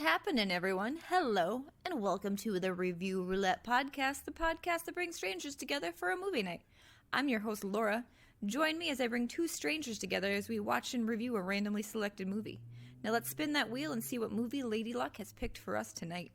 happening, everyone? Hello, and welcome to the Review Roulette Podcast, the podcast that brings strangers together for a movie night. I'm your host, Lora. Join me as I bring two strangers together as we watch and review a randomly selected movie. Now let's spin that wheel and see what movie Lady Luck has picked for us tonight.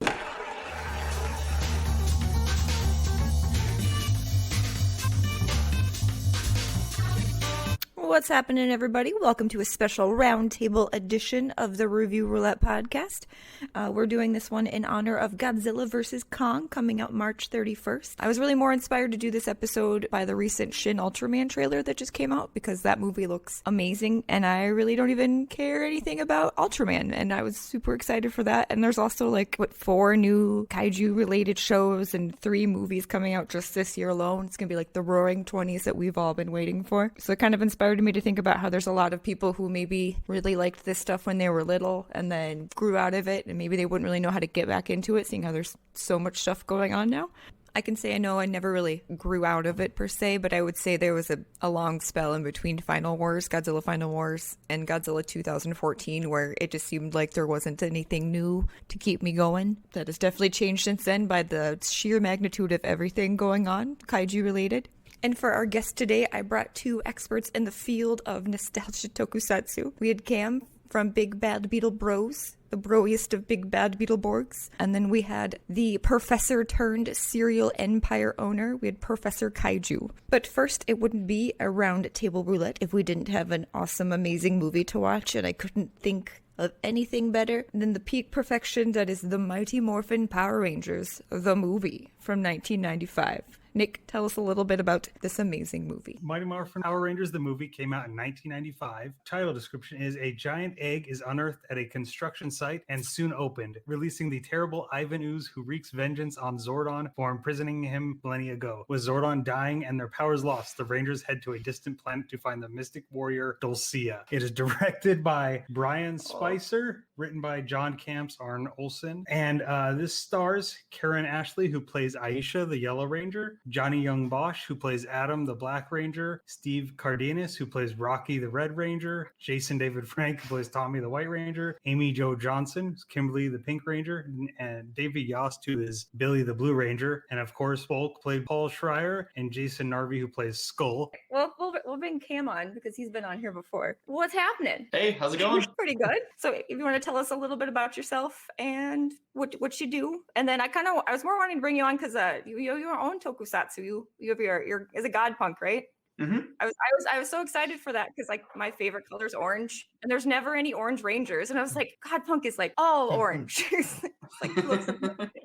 What's happening, everybody? Welcome to a special roundtable edition of the Review Roulette Podcast. We're doing this one in honor of Godzilla vs. Kong coming out March 31st. I was really more inspired to do this episode by the recent Shin Ultraman trailer that just came out because that movie looks amazing and I really don't even care anything about Ultraman, and I was super excited for that. And there's also 4 new kaiju related shows and 3 movies coming out just this year alone. It's gonna be like the Roaring 20s that we've all been waiting for. So it kind of inspired me to think about how there's a lot of people who maybe really liked this stuff when they were little and then grew out of it, and maybe they wouldn't really know how to get back into it, seeing how there's so much stuff going on now. I can say I know I never really grew out of it per se, but I would say there was a long spell in between Final Wars, Godzilla Final Wars, and Godzilla 2014 where it just seemed like there wasn't anything new to keep me going. That has definitely changed since then by the sheer magnitude of everything going on, kaiju related. And for our guest today, I brought 2 experts in the field of nostalgia tokusatsu. We had Cam from Big Bad Beetle Bros, the broiest of Big Bad Beetleborgs. And then we had the professor turned serial empire owner. We had Professor Kaiju. But first, it wouldn't be a round table roulette if we didn't have an awesome, amazing movie to watch. And I couldn't think of anything better than the peak perfection that is the Mighty Morphin Power Rangers, the movie from 1995. Nick, tell us a little bit about this amazing movie. Mighty Morphin Power Rangers, the movie, came out in 1995. Title description is: a giant egg is unearthed at a construction site and soon opened, releasing the terrible Ivan Ooze who wreaks vengeance on Zordon for imprisoning him millennia ago. With Zordon dying and their powers lost, the Rangers head to a distant planet to find the mystic warrior Dulcia. It is directed by Brian Spicer, written by John Camps, Arn Olsen, and this stars Karen Ashley, who plays Aisha, the Yellow Ranger, Johnny Young Bosch, who plays Adam, the Black Ranger, Steve Cardenas, who plays Rocky, the Red Ranger, Jason David Frank, who plays Tommy, the White Ranger, Amy Jo Johnson, Kimberly, the Pink Ranger, and David Yost, who is Billy, the Blue Ranger, and of course, Bulk played Paul Schreier, and Jason Narvey, who plays Skull. Well, we'll bring Cam on because he's been on here before. What's happening? Hey, how's it going? Pretty good. So if you want to tell us a little bit about yourself and what you do, and then I was more wanting to bring you on because you have your own tokusatsu. You have your is a God Punk, right? Mm-hmm. I was so excited for that because my favorite color is orange, and there's never any orange Rangers, and I was like, God Punk is all orange.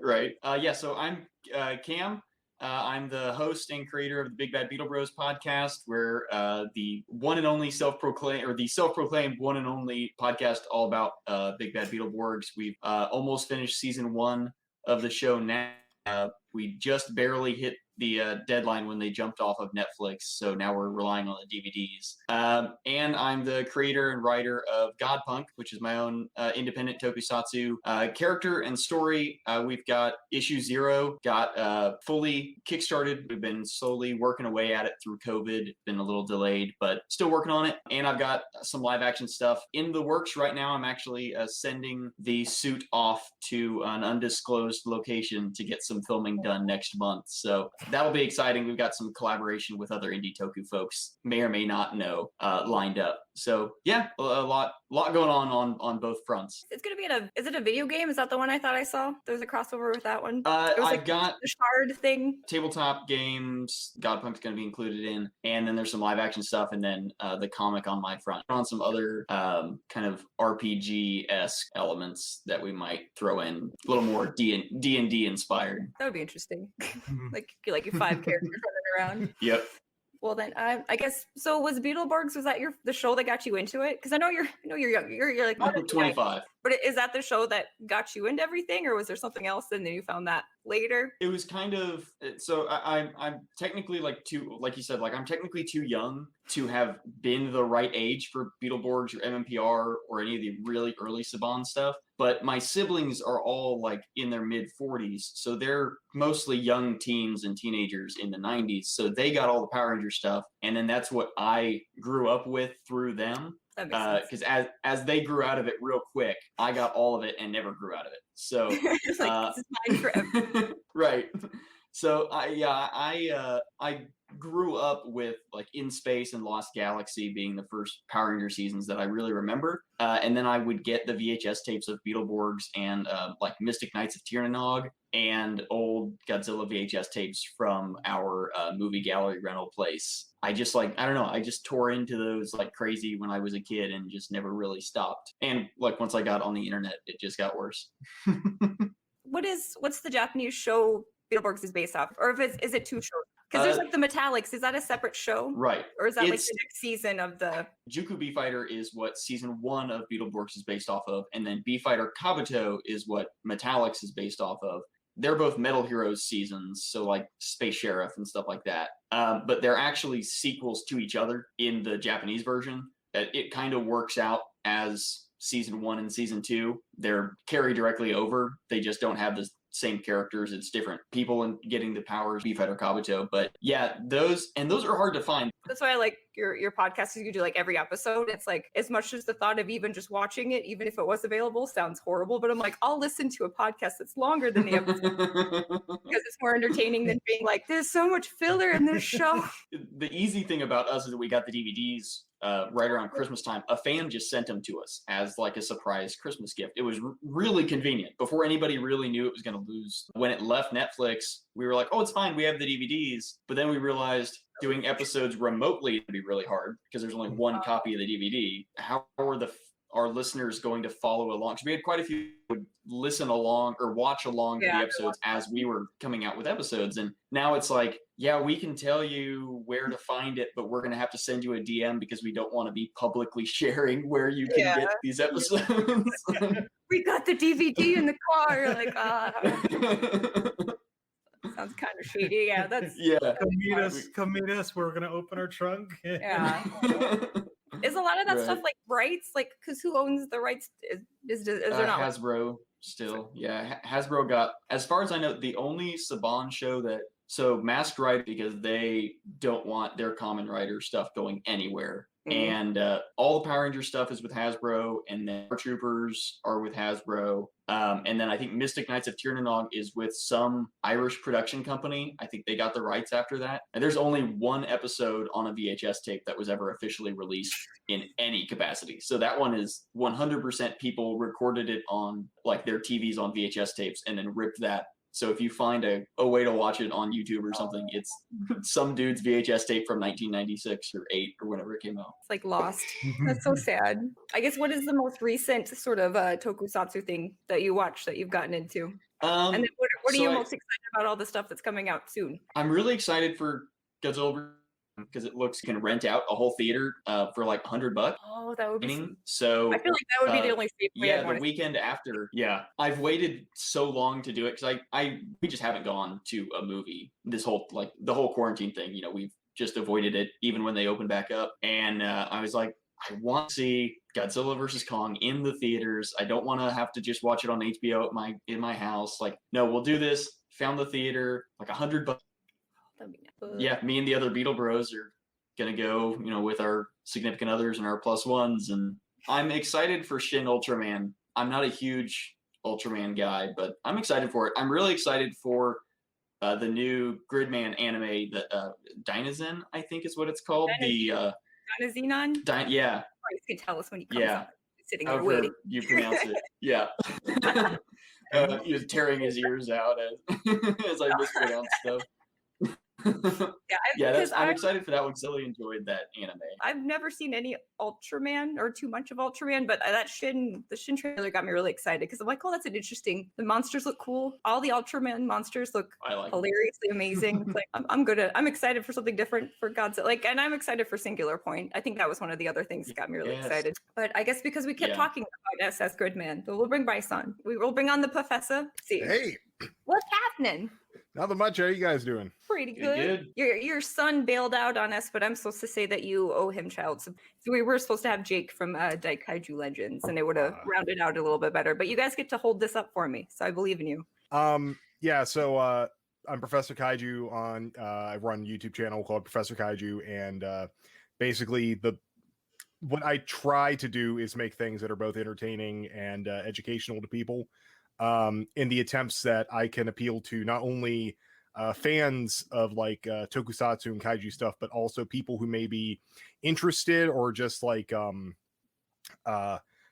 Right. Yeah. So I'm Cam. I'm the host and creator of the Big Bad Beetle Bros podcast. We're the one and only self-proclaimed one and only podcast all about Big Bad Beetleborgs. We've almost finished season 1 of the show now. We just barely hit the deadline when they jumped off of Netflix, so now we're relying on the DVDs. And I'm the creator and writer of Godpunk, which is my own independent tokusatsu character and story. We've got issue 0, got fully kickstarted. We've been slowly working away at it through COVID. It's been a little delayed, but still working on it. And I've got some live action stuff in the works right now. I'm actually sending the suit off to an undisclosed location to get some filming done next month. So that'll be exciting. We've got some collaboration with other indie toku folks, may or may not know, lined up. So yeah, a lot going on both fronts. It's gonna be is it a video game? Is that the one I thought I saw? There's a crossover with that one. I've got the shard thing. Tabletop games, Godpunk's gonna be included in, and then there's some live action stuff, and then the comic on my front. On some other kind of RPG-esque elements that we might throw in, a little more D&D inspired. That would be interesting. like your 5 characters running around. Yep. Well then, I guess so. Was Beetleborgs, was that the show that got you into it? Because I know you're young. You're like 25. But is that the show that got you into everything, or was there something else and then you found that later? It was kind of so. I'm technically like you said, I'm technically too young to have been the right age for Beetleborgs or MMPR or any of the really early Saban stuff. But my siblings are all like in their mid 40s, so they're mostly young teens and teenagers in the 90s. So they got all the Power Ranger stuff, and then that's what I grew up with through them. Because as they grew out of it real quick, I got all of it and never grew out of it. So It's like, this is mine forever. right. So I grew up with like In Space and Lost Galaxy being the first Power Ranger seasons that I really remember, and then I would get the VHS tapes of Beetleborgs and like Mystic Knights of Tirnanog and old Godzilla VHS tapes from our movie gallery rental place. I just I don't know, I just tore into those like crazy when I was a kid and just never really stopped. And like once I got on the internet, it just got worse. What's the Japanese show Beetleborgs is based off? Or is it two shows? Because there's like the Metallics. Is that a separate show? Right. Or is that like the next season of the... Juku B-Fighter is what season 1 of Beetleborgs is based off of, and then B-Fighter Kabuto is what Metallics is based off of. They're both Metal Heroes seasons, so like Space Sheriff and stuff like that. But they're actually sequels to each other in the Japanese version. It kind of works out as season 1 and season 2. They're carried directly over. They just don't have the same characters. It's different people and getting the powers, B-Fighter Kabuto. But yeah, those are hard to find. That's why I like your podcast, is you do like every episode. It's like, as much as the thought of even just watching it, even if it was available, sounds horrible, but I'm like, I'll listen to a podcast that's longer than the episode because it's more entertaining than being like, there's so much filler in this show. The easy thing about us is that we got the DVDs right around Christmas time. A fan just sent them to us as like a surprise Christmas gift. It was really convenient before anybody really knew it was going to lose. When it left Netflix, we were like, oh, it's fine, we have the DVDs. But then we realized doing episodes remotely would be really hard because there's only one copy of the DVD. How are our listeners going to follow along? Because we had quite a few who would listen along or watch along to the episodes as we were coming out with episodes. And now it's like, yeah, we can tell you where to find it, but we're going to have to send you a DM because we don't want to be publicly sharing where you can get these episodes. We got the DVD in the car. You're like, sounds kind of shady. Yeah, that's Come meet us. We're gonna open our trunk. Yeah. Is a lot of that stuff like rights? Like, because who owns the rights? Is there not Hasbro still? Yeah, Hasbro got, as far as I know, the only Saban show that. So Masked Rider, because they don't want their Common Rider stuff going anywhere. And all the Power Ranger stuff is with Hasbro, and then Power Troopers are with Hasbro. And then I think Mystic Knights of Tirnanog is with some Irish production company. I think they got the rights after that. And there's only one episode on a VHS tape that was ever officially released in any capacity. So that one is 100% people recorded it on like their TVs on VHS tapes and then ripped that. So if you find a way to watch it on YouTube or something, it's some dude's VHS tape from 1996 or 8 or whenever it came out. It's like lost. That's so sad. I guess, what is the most recent sort of tokusatsu thing that you watched that you've gotten into? And then what are you most excited about all the stuff that's coming out soon? I'm really excited for Godzilla because it looks can rent out a whole theater for like $100. Oh, that would be so. I feel like that would be the only safe way. Yeah, the weekend after. Yeah, I've waited so long to do it because we just haven't gone to a movie this whole like the whole quarantine thing. You know, we've just avoided it even when they open back up. And I was like, I want to see Godzilla versus Kong in the theaters. I don't want to have to just watch it on HBO in my house. Like, no, we'll do this. Found the theater, like $100. Yeah, me and the other Beetle Bros are gonna go, you know, with our significant others and our plus ones, and I'm excited for Shin Ultraman. I'm not a huge Ultraman guy, but I'm excited for it. I'm really excited for the new Gridman anime, the Dynazen, I think is what it's called. Dynazenon? Yeah. Bryce can tell us when he comes out. He's sitting there I've waiting. heard you pronounce it. Yeah. He was tearing his ears out as I mispronounce stuff. I'm excited for that one. Silly enjoyed that anime. I've never seen any Ultraman or too much of Ultraman, but the Shin trailer got me really excited because I'm like, oh, that's an interesting. The monsters look cool. All the Ultraman monsters look hilariously amazing. It's like I'm excited for something different for Godzilla. Like, and I'm excited for Singular Point. I think that was one of the other things that got me really excited. But I guess because we kept talking about SS Gridman, but we'll bring Bryce on. We will bring on the professor. See, hey, what's happening? Nothing much. How are you guys doing? Pretty Good, good. Your son bailed out on us, but I'm supposed to say that you owe him child support. So we were supposed to have Jake from Kaiju Legends, and it would have rounded out a little bit better. But you guys get to hold this up for me, so I believe in you. Yeah. So I'm Professor Kaiju on. I run a YouTube channel called Professor Kaiju, and basically what I try to do is make things that are both entertaining and educational to people. In the attempts that I can appeal to not only fans of like tokusatsu and kaiju stuff, but also people who may be interested or just like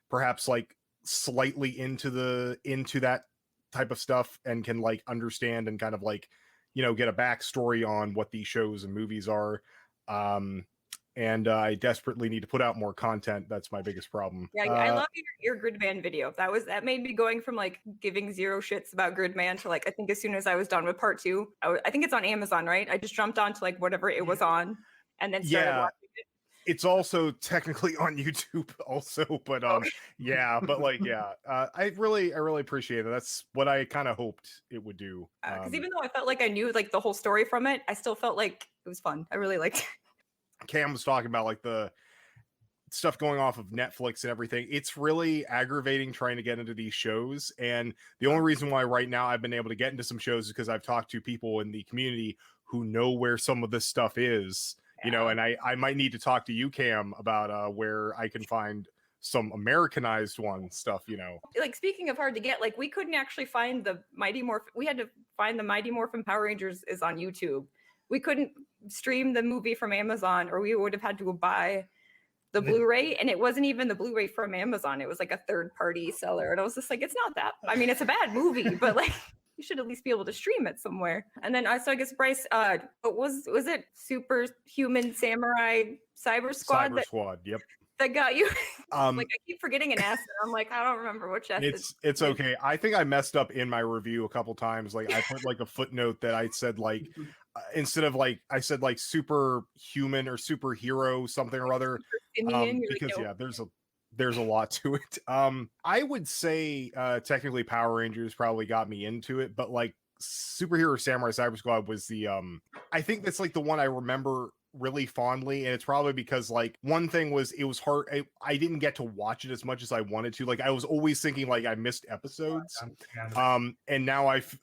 perhaps like slightly into that type of stuff and can like understand and kind of like, get a backstory on what these shows and movies are. And I desperately need to put out more content. That's my biggest problem. Yeah, I love your Gridman video. That made me going from like giving zero shits about Gridman to like, I think as soon as I was done with part 2, I think it's on Amazon, right? I just jumped onto like whatever it was on and then started watching it. It's also technically on YouTube also, but I really appreciate it. That's what I kind of hoped it would do. Because even though I felt like I knew like the whole story from it, I still felt like it was fun. I really liked it. Cam was talking about like the stuff going off of Netflix and everything. It's really aggravating trying to get into these shows. And the only reason why right now I've been able to get into some shows is because I've talked to people in the community who know where some of this stuff is, and I might need to talk to you, Cam, about where I can find some Americanized stuff. Like, speaking of hard to get, like we couldn't actually find the Mighty Morphin. We had to find the Mighty Morphin Power Rangers is on YouTube. We couldn't stream the movie from Amazon, or we would have had to buy the Blu-ray, and it wasn't even the Blu-ray from Amazon. It was like a third-party seller, and I was just like, it's not that. I mean, it's a bad movie, but like you should at least be able to stream it somewhere. And then so I guess Bryce, was it Superhuman Samurai Cyber Squad? Yep. That got you. Like I keep forgetting an S, and I'm like, I don't remember which S. It's okay. I think I messed up in my review a couple times. Like I put like a footnote that I said like instead of like I said like superhuman or superhero something or other. Because there's a lot to it. I would say technically Power Rangers probably got me into it, but like Superhero Samurai Cyber Squad was the I think that's like the one I remember really fondly, and it's probably because like one thing was it was hard. I didn't get to watch it as much as I wanted to. Like I was always thinking like I missed episodes. And now I've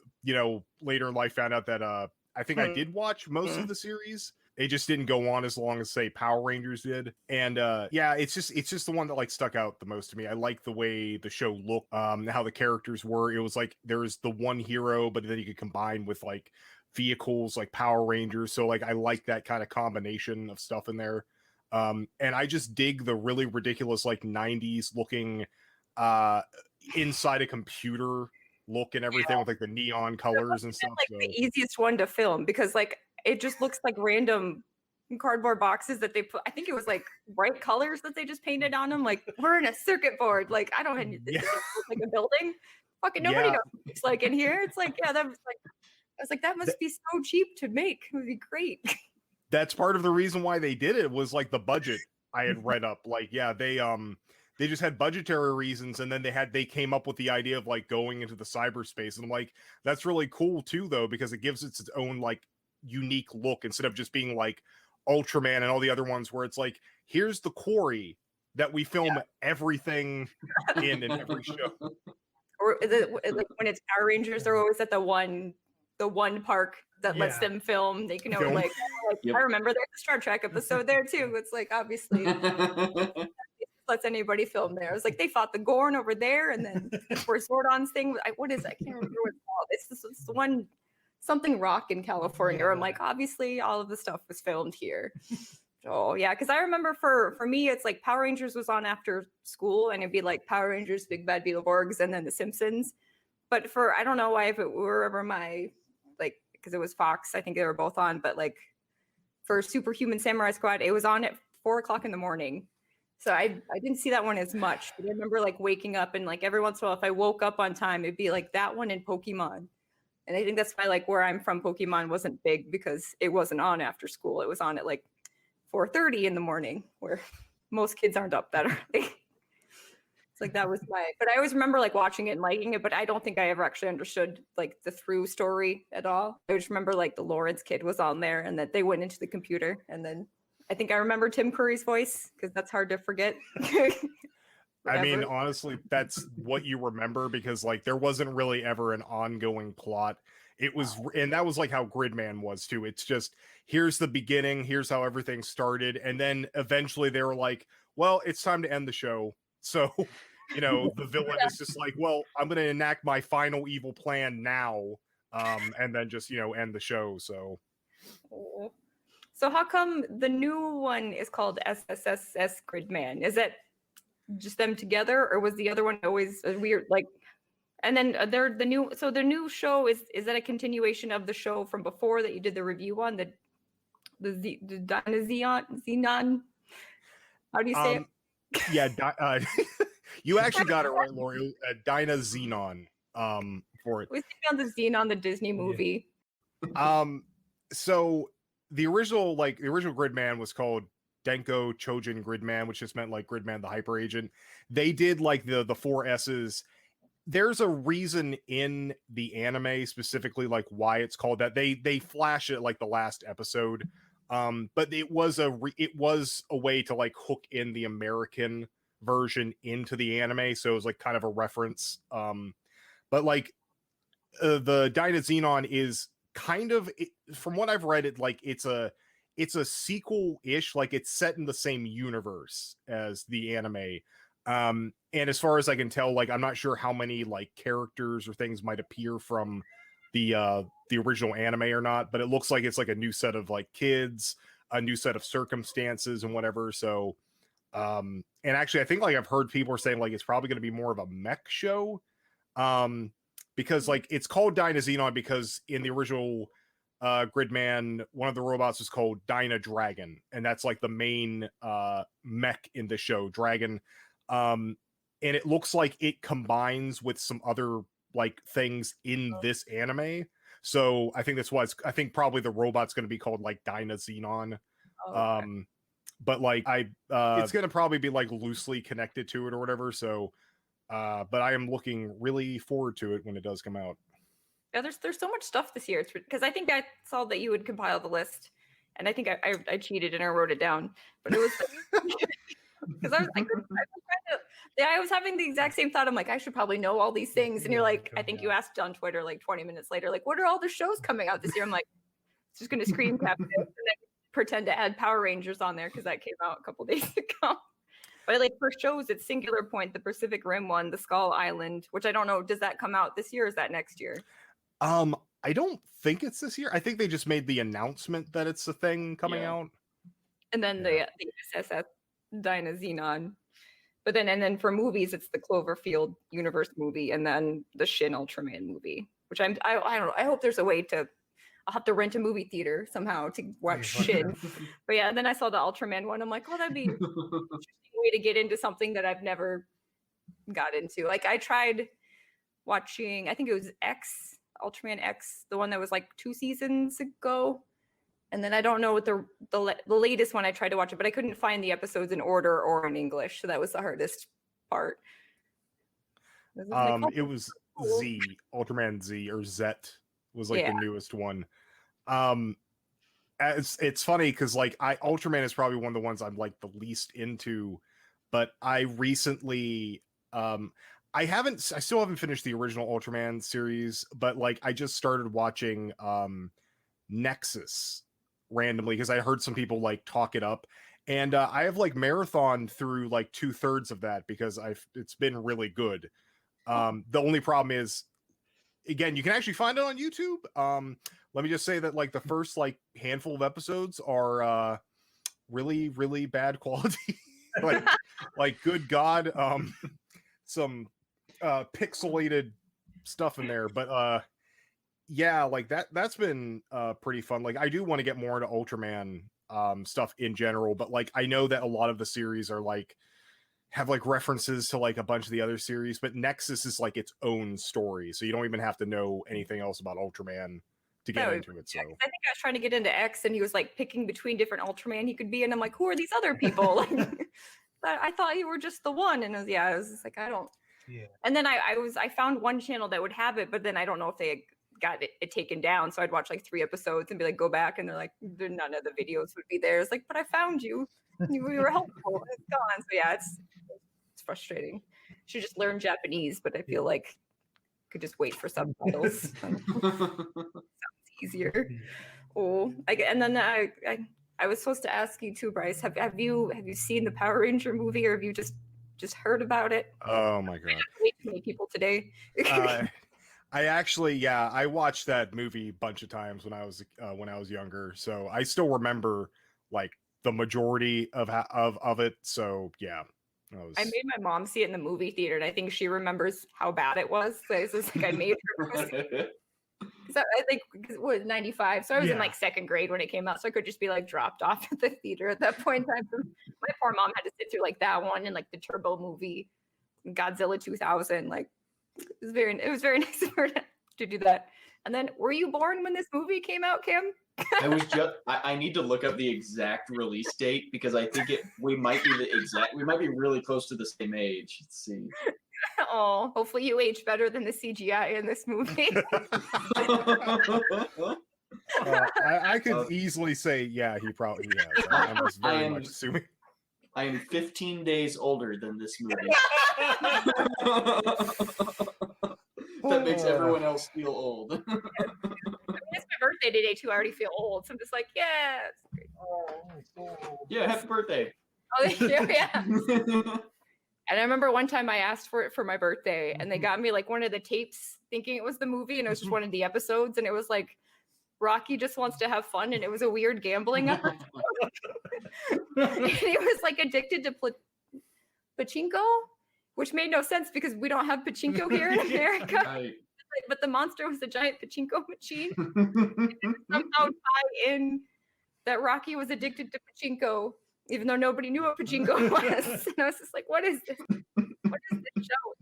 later in life found out that I think I did watch most of the series. It just didn't go on as long as say Power Rangers did. And it's just the one that like stuck out the most to me. I like the way the show looked, how the characters were. It was like there's the one hero, but then you could combine with like vehicles like Power Rangers. So like I like that kind of combination of stuff in there. And I just dig the really ridiculous like 90s looking inside a computer look and everything with like the neon colors and stuff. Like the easiest one to film because like it just looks like random cardboard boxes that they put. I think it was like bright colors that they just painted on them. Like we're in a circuit board. Like I don't have this like a building. Fucking nobody knows what it's like in here. It's like that was like I was like that must be so cheap to make. It would be great. That's part of the reason why they did it was like the budget I had read up. Like they just had budgetary reasons, and then they came up with the idea of like going into the cyberspace, and I'm like that's really cool too though because it gives it its own like unique look instead of just being like Ultraman and all the other ones where it's like here's the quarry that we film everything in every show. Or like when it's Power Rangers, they're always at the one park that lets them film. They can know like I remember there's a Star Trek episode there too. It's like obviously lets anybody film there. It's like they fought the Gorn over there, and then for Zordon's thing, what is I can't remember what it's called. It's the one something rock in California. Where I'm like, obviously all of the stuff was filmed here. Oh yeah, because I remember for me, it's like Power Rangers was on after school, and it'd be like Power Rangers, Big Bad Beetleborgs, and then The Simpsons. But for I don't know why if it were ever my like because it was Fox, I think they were both on. But like for Superhuman Samurai Squad, it was on at 4:00 in the morning. So I didn't see that one as much. But I remember like waking up and like every once in a while, if I woke up on time, it'd be like that one in Pokemon. And I think that's why like where I'm from, Pokemon wasn't big because it wasn't on after school. It was on at like 4:30 in the morning, where most kids aren't up that early. It's like that was but I always remember like watching it and liking it, but I don't think I ever actually understood like the through story at all. I just remember like the Lawrence kid was on there and that they went into the computer, and then I think I remember Tim Curry's voice because that's hard to forget. I mean, honestly, that's what you remember because like there wasn't really ever an ongoing plot. It was, and that was like how Gridman was too. It's just, here's the beginning, here's how everything started, and then eventually they were like, well, it's time to end the show. So, you know, the villain is just like, well, I'm going to enact my final evil plan now, and then just, you know, end the show. So how come the new one is called SSSS Gridman? Is it just them together, or was the other one always a weird like? And then they're the new show is that a continuation of the show from before that you did the review on the Xenon? How do you say it? Yeah, you actually got it right, Lori. Dyna Xenon. For it. We see on the Xenon, the Disney movie. So the original Gridman was called Denko Chojin Gridman, which just meant like Gridman the Hyper Agent. They did like the 4 S's. There's a reason in the anime specifically like why it's called that. They flash it like the last episode. But it was a way to like hook in the American version into the anime, so it was like kind of a reference. But like the Dyna Xenon is kind of, from what I've read, it like it's a sequel-ish, like it's set in the same universe as the anime. And as far as I can tell, like I'm not sure how many like characters or things might appear from the original anime or not, but it looks like it's like a new set of like kids, a new set of circumstances and whatever. So and actually I think like I've heard people are saying like it's probably going to be more of a mech show, because like it's called Dyna Xenon because in the original Gridman, one of the robots was called Dyna Dragon, and that's like the main mech in the show, Dragon. And it looks like it combines with some other like things in this anime. So I think that's why I think probably the robot's going to be called like Dyna Xenon. Okay. But like it's going to probably be like loosely connected to it or whatever. So but I am looking really forward to it when it does come out. Yeah, there's so much stuff this year because I think I saw that you would compile the list, and I think I cheated and I wrote it down, but it was because I was like, I was having the exact same thought. I'm like, I should probably know all these things, and you're like, I think you asked on Twitter like 20 minutes later, like, what are all the shows coming out this year? I'm like, just gonna screen cap it and then pretend to add Power Rangers on there because that came out a couple days ago. But like for shows, it's Singular Point, the Pacific Rim one, the Skull Island, which I don't know. Does that come out this year or is that next year? I don't think it's this year. I think they just made the announcement that it's a thing coming out. And then the SSS Dyna Xenon. But then for movies, it's the Cloverfield universe movie and then the Shin Ultraman movie, which I don't know. I hope there's a way to, I'll have to rent a movie theater somehow to watch Shin. But yeah, and then I saw the Ultraman one. I'm like, oh, that'd be an interesting way to get into something that I've never got into. Like I tried watching, I think it was Ultraman X, the one that was like 2 seasons ago. And then I don't know what the latest one I tried to watch it, but I couldn't find the episodes in order or in English. So that was the hardest part. It was Z, Ultraman Z or Zet was like the newest one. It's funny because like Ultraman is probably one of the ones I'm like the least into, but I recently I still haven't finished the original Ultraman series, but like I just started watching Nexus randomly because I heard some people like talk it up, and I have like marathon through like 2/3 of that because it's been really good. The only problem is, again, you can actually find it on YouTube. Let me just say that like the first like handful of episodes are really, really bad quality. like good God, some pixelated stuff in there, but yeah, like that's been pretty fun. Like I do want to get more into Ultraman stuff in general, but like I know that a lot of the series are like have like references to like a bunch of the other series, but Nexus is like its own story, so you don't even have to know anything else about Ultraman to get into it. So I think I was trying to get into X, and he was like picking between different Ultraman he could be, and I'm like, who are these other people? I thought you were just the one. And I was just like, I don't. Yeah. And then I found one channel that would have it, but then I don't know if they got it taken down. So I'd watch like 3 episodes and be like, go back, and they're like, none of the videos would be there. It's like, but I found you. You were helpful. And it's gone. So yeah, it's frustrating. Should just learn Japanese, but I feel like could just wait for subtitles. Sounds easier. Oh, and then I was supposed to ask you too, Bryce. Have you seen the Power Ranger movie, or have you just heard about it? Oh my god! Way too many people today. I actually, I watched that movie a bunch of times when I was younger, so I still remember like the majority of it. So yeah. I made my mom see it in the movie theater, and I think she remembers how bad it was. So it's just like I made her. Because I think it was 95, so I was in like 2nd grade when it came out, so I could just be like dropped off at the theater at that point in time. My poor mom had to sit through like that one and like the Turbo movie, Godzilla 2000. Like it was very nice of her to do that. And then, were you born when this movie came out, Kim? I was just. I need to look up the exact release date because I think we might be really close to the same age. Let's see. Oh, hopefully you age better than the CGI in this movie. I could easily say, yeah, he probably has. I'm just very much assuming. I am 15 days older than this movie. That makes everyone else feel old. I mean, it's my birthday today too. I already feel old, so I'm just like, yeah. Yeah, happy birthday. Oh, thank you. Yeah. And I remember one time I asked for it for my birthday, and they got me like one of the tapes, thinking it was the movie, and it was just one of the episodes, and it was like Rocky just wants to have fun, and it was a weird gambling episode. And he was like addicted to pachinko, which made no sense because we don't have pachinko here in America. Right. But the monster was a giant pachinko machine. Somehow tie in that Rocky was addicted to pachinko, even though nobody knew what pachinko was. And I was just like, what is this? What is this show?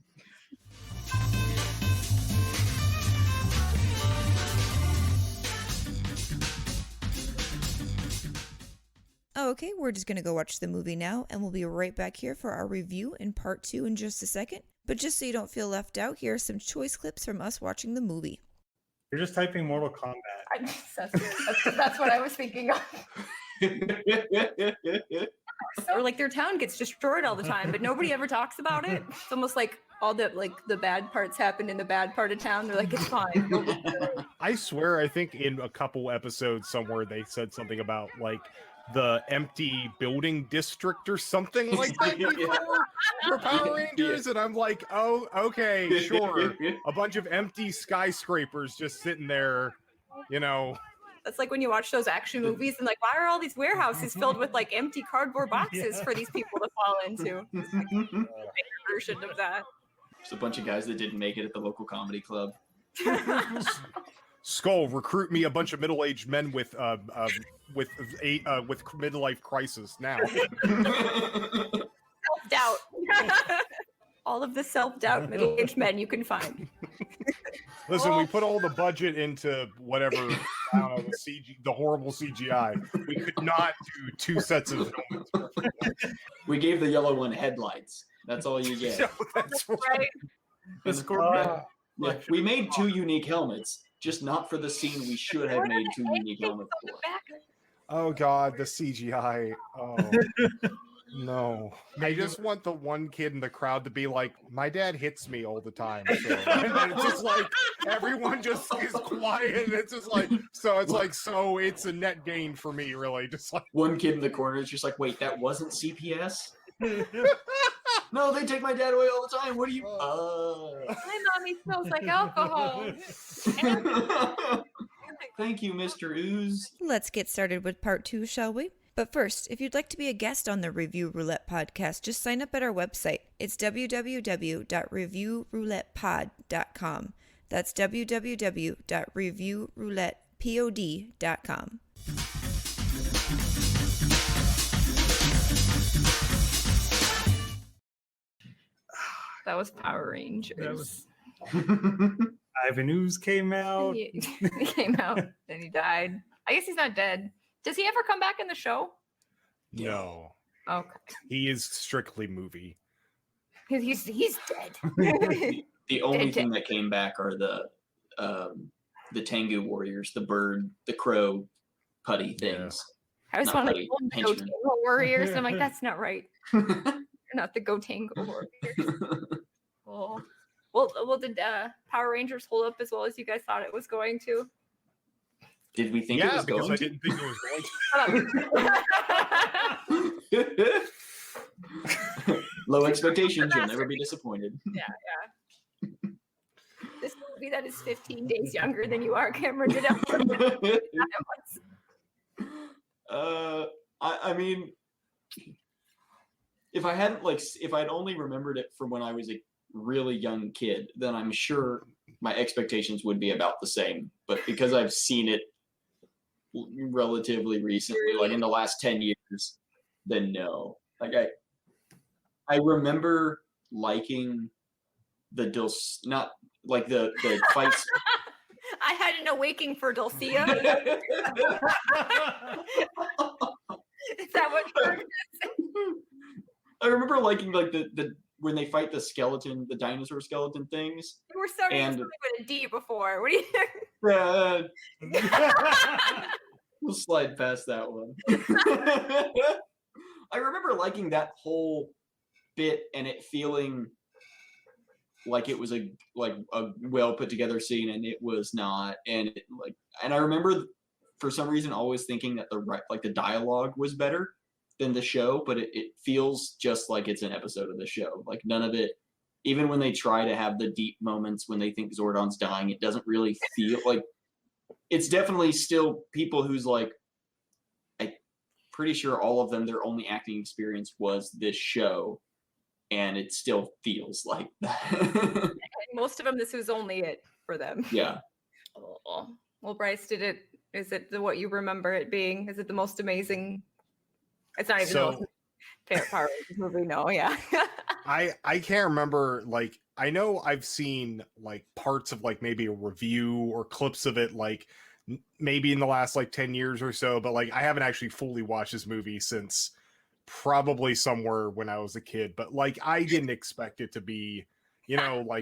Okay, we're just going to go watch the movie now, and we'll be right back here for our review in part 2 in just a second. But just so you don't feel left out, here are some choice clips from us watching the movie. You're just typing Mortal Kombat. That's what I was thinking of. Or like their town gets destroyed all the time, but nobody ever talks about it. It's almost like all the bad parts happen in the bad part of town. They're like, it's fine. I swear, I think in a couple episodes somewhere they said something about like the empty building district or something like that for Power Rangers, and I'm like, oh, okay, sure. A bunch of empty skyscrapers just sitting there, you know. That's like when you watch those action movies and like, why are all these warehouses filled with like empty cardboard boxes for these people to fall into? It's like a version of that. There's a bunch of guys that didn't make it at the local comedy club. Skull, recruit me a bunch of middle-aged men with midlife crisis now. Self-doubt. All of the self-doubt middle-aged men you can find. Listen, we put all the budget into whatever, I don't know, the horrible CGI. We could not do 2 sets of helmets. We gave the yellow one headlights. That's all you get. No, that's right. Yeah. We made 2 unique helmets, just not for the scene we should have made 2 unique helmets for. Oh God, the CGI. Oh no. I just want the one kid in the crowd to be like, my dad hits me all the time. So. And it's just like everyone just is quiet. It's just like so it's a net gain for me, really. Just like one kid in the corner is just like, wait, that wasn't CPS? No, they take my dad away all the time. What do you? My mommy smells like alcohol. Thank you, Mr. Ooze. Let's get started with part 2, shall we? But first, if you'd like to be a guest on the Review Roulette podcast, just sign up at our website. It's www.reviewroulettepod.com. That's www.reviewroulettepod.com. That was Power Rangers. Ivan Ooze came out. He came out, then he died. I guess he's not dead. Does he ever come back in the show? No. Okay. He is strictly movie. He's dead. The only Dead. thing that came back are the Tengu warriors, the bird, the crow, putty things. I was Not like, putty, oh, the henchmen. Gotango warriors. I'm like, that's not right. They're not the Gotango warriors. Oh. Well, did Power Rangers hold up as well as you guys thought it was going to? Did we think it was because going I to? didn't think it was going to. Low expectations, you'll never be disappointed. Yeah. This movie that is 15 days younger than you are, Cameron, did it? I mean, if I'd only remembered it from when I was a really young kid, then I'm sure my expectations would be about the same. But because I've seen it relatively recently, like in the last 10 years, then no. Like I remember liking the fights. I had an awakening for Dulcia. Is that what you're saying? I remember liking like the when they fight the dinosaur skeleton things. You were starting And- with a D before. What do you We'll slide past that one. I remember liking that whole bit and it feeling like it was a well put together scene, and it was not. And I remember for some reason always thinking that the dialogue was better than the show, but it feels just like it's an episode of the show. Like none of it, even when they try to have the deep moments when they think Zordon's dying, it doesn't really feel like it's definitely still people who's like, I'm pretty sure all of them, their only acting experience was this show, and it still feels like that. Most of them, this was only it for them. Yeah. Oh. Well, Bryce, is it what you remember it being? Is it the most amazing? It's not even the most favorite Power Rangers movie. No, yeah. I can't remember. Like, I know I've seen like parts of like maybe a review or clips of it, like maybe in the last like 10 years or so, but like I haven't actually fully watched this movie since probably somewhere when I was a kid. But like I didn't expect it to be, I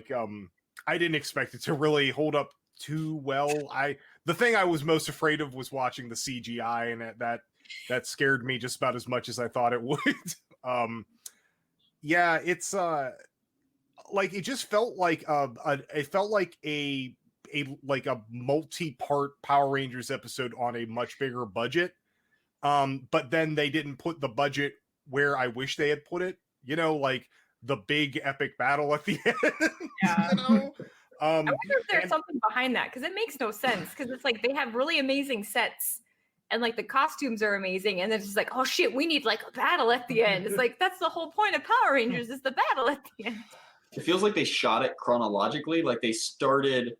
didn't expect it to really hold up too well. The thing I was most afraid of was watching the CGI, and that scared me just about as much as I thought it would. Yeah, it's like it just felt like it felt like a multi-part Power Rangers episode on a much bigger budget. But then they didn't put the budget where I wish they had put it, like the big epic battle at the end. Yeah. I wonder if there's and- something behind that, because it makes no sense, because it's like they have really amazing sets and like the costumes are amazing, and then it's just like, oh shit, we need like a battle at the end. It's like that's the whole point of Power Rangers, is the battle at the end. It feels like they shot it chronologically. Like they started,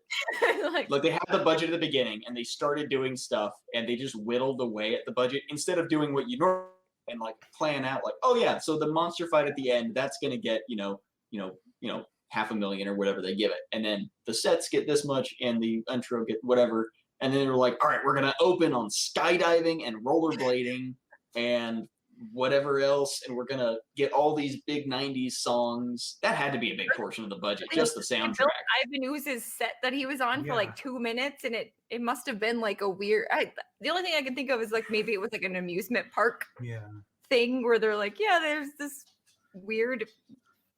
like they had the budget at the beginning, and they started doing stuff, and they just whittled away at the budget instead of doing what you normally and like plan out. Like, oh yeah, so the monster fight at the end, that's gonna get $500,000 or whatever they give it, and then the sets get this much, and the intro get whatever, and then they're like, all right, we're gonna open on skydiving and rollerblading and whatever else, and we're gonna get all these big 90s songs. That had to be a big portion of the budget, just the soundtrack. Ivan Ooze's set that he was on for like 2 minutes, and it must have been like a weird. The only thing I can think of is like maybe it was like an amusement park thing where they're like, yeah, there's this weird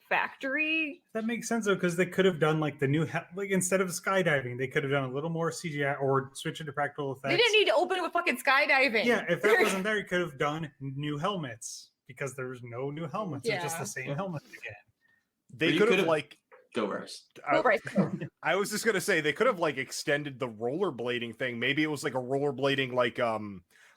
factory. That makes sense though, because they could have done like the new instead of skydiving, they could have done a little more CGI or switch into practical effects. They didn't need to open with fucking skydiving. Yeah, if that wasn't there, you could have done new helmets, because there's no new helmets. They're just the same helmets again. They could have like go Bryce. I was just gonna say they could have like extended the rollerblading thing. Maybe it was like a rollerblading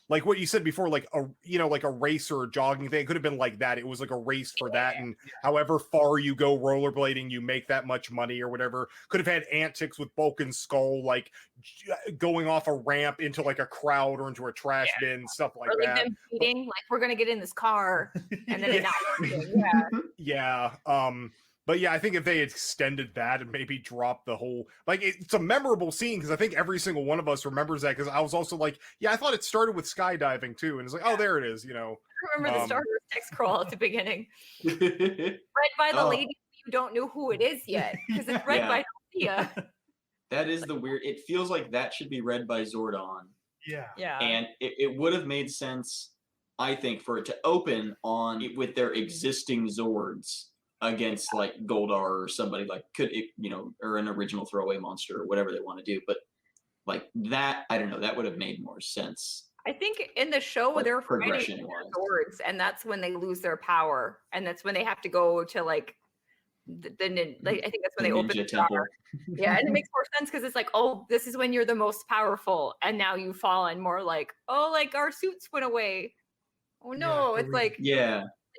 like what you said before, like a race or a jogging thing. It could have been like that. It was like a race for that, and however far you go rollerblading, you make that much money or whatever. Could have had antics with Bulk and Skull, like going off a ramp into like a crowd or into a trash bin, stuff like that. Them beating, like we're gonna get in this car, and then it not working. Yeah. Yeah. But yeah, I think if they had extended that and maybe dropped the whole, like, it's a memorable scene because I think every single one of us remembers that. Because I was also like, yeah, I thought it started with skydiving too, and it's like, oh, there it is, I remember the Star Wars text crawl at the beginning, read by the lady you don't know who it is yet, because it's read by Sophia. That is the weird. It feels like that should be read by Zordon. Yeah. And it would have made sense, I think, for it to open on it with their existing Zords against like Goldar or somebody like or an original throwaway monster or whatever they want to do. But like that, I don't know, that would have made more sense. I think in the show Like, they're fighting their Zords, and that's when they lose their power, and that's when they have to go to like I think that's when they open the temple. Yeah, and it makes more sense because it's like, oh, this is when you're the most powerful, and now you've fallen. More like, oh, like our suits went away. Oh no, it's like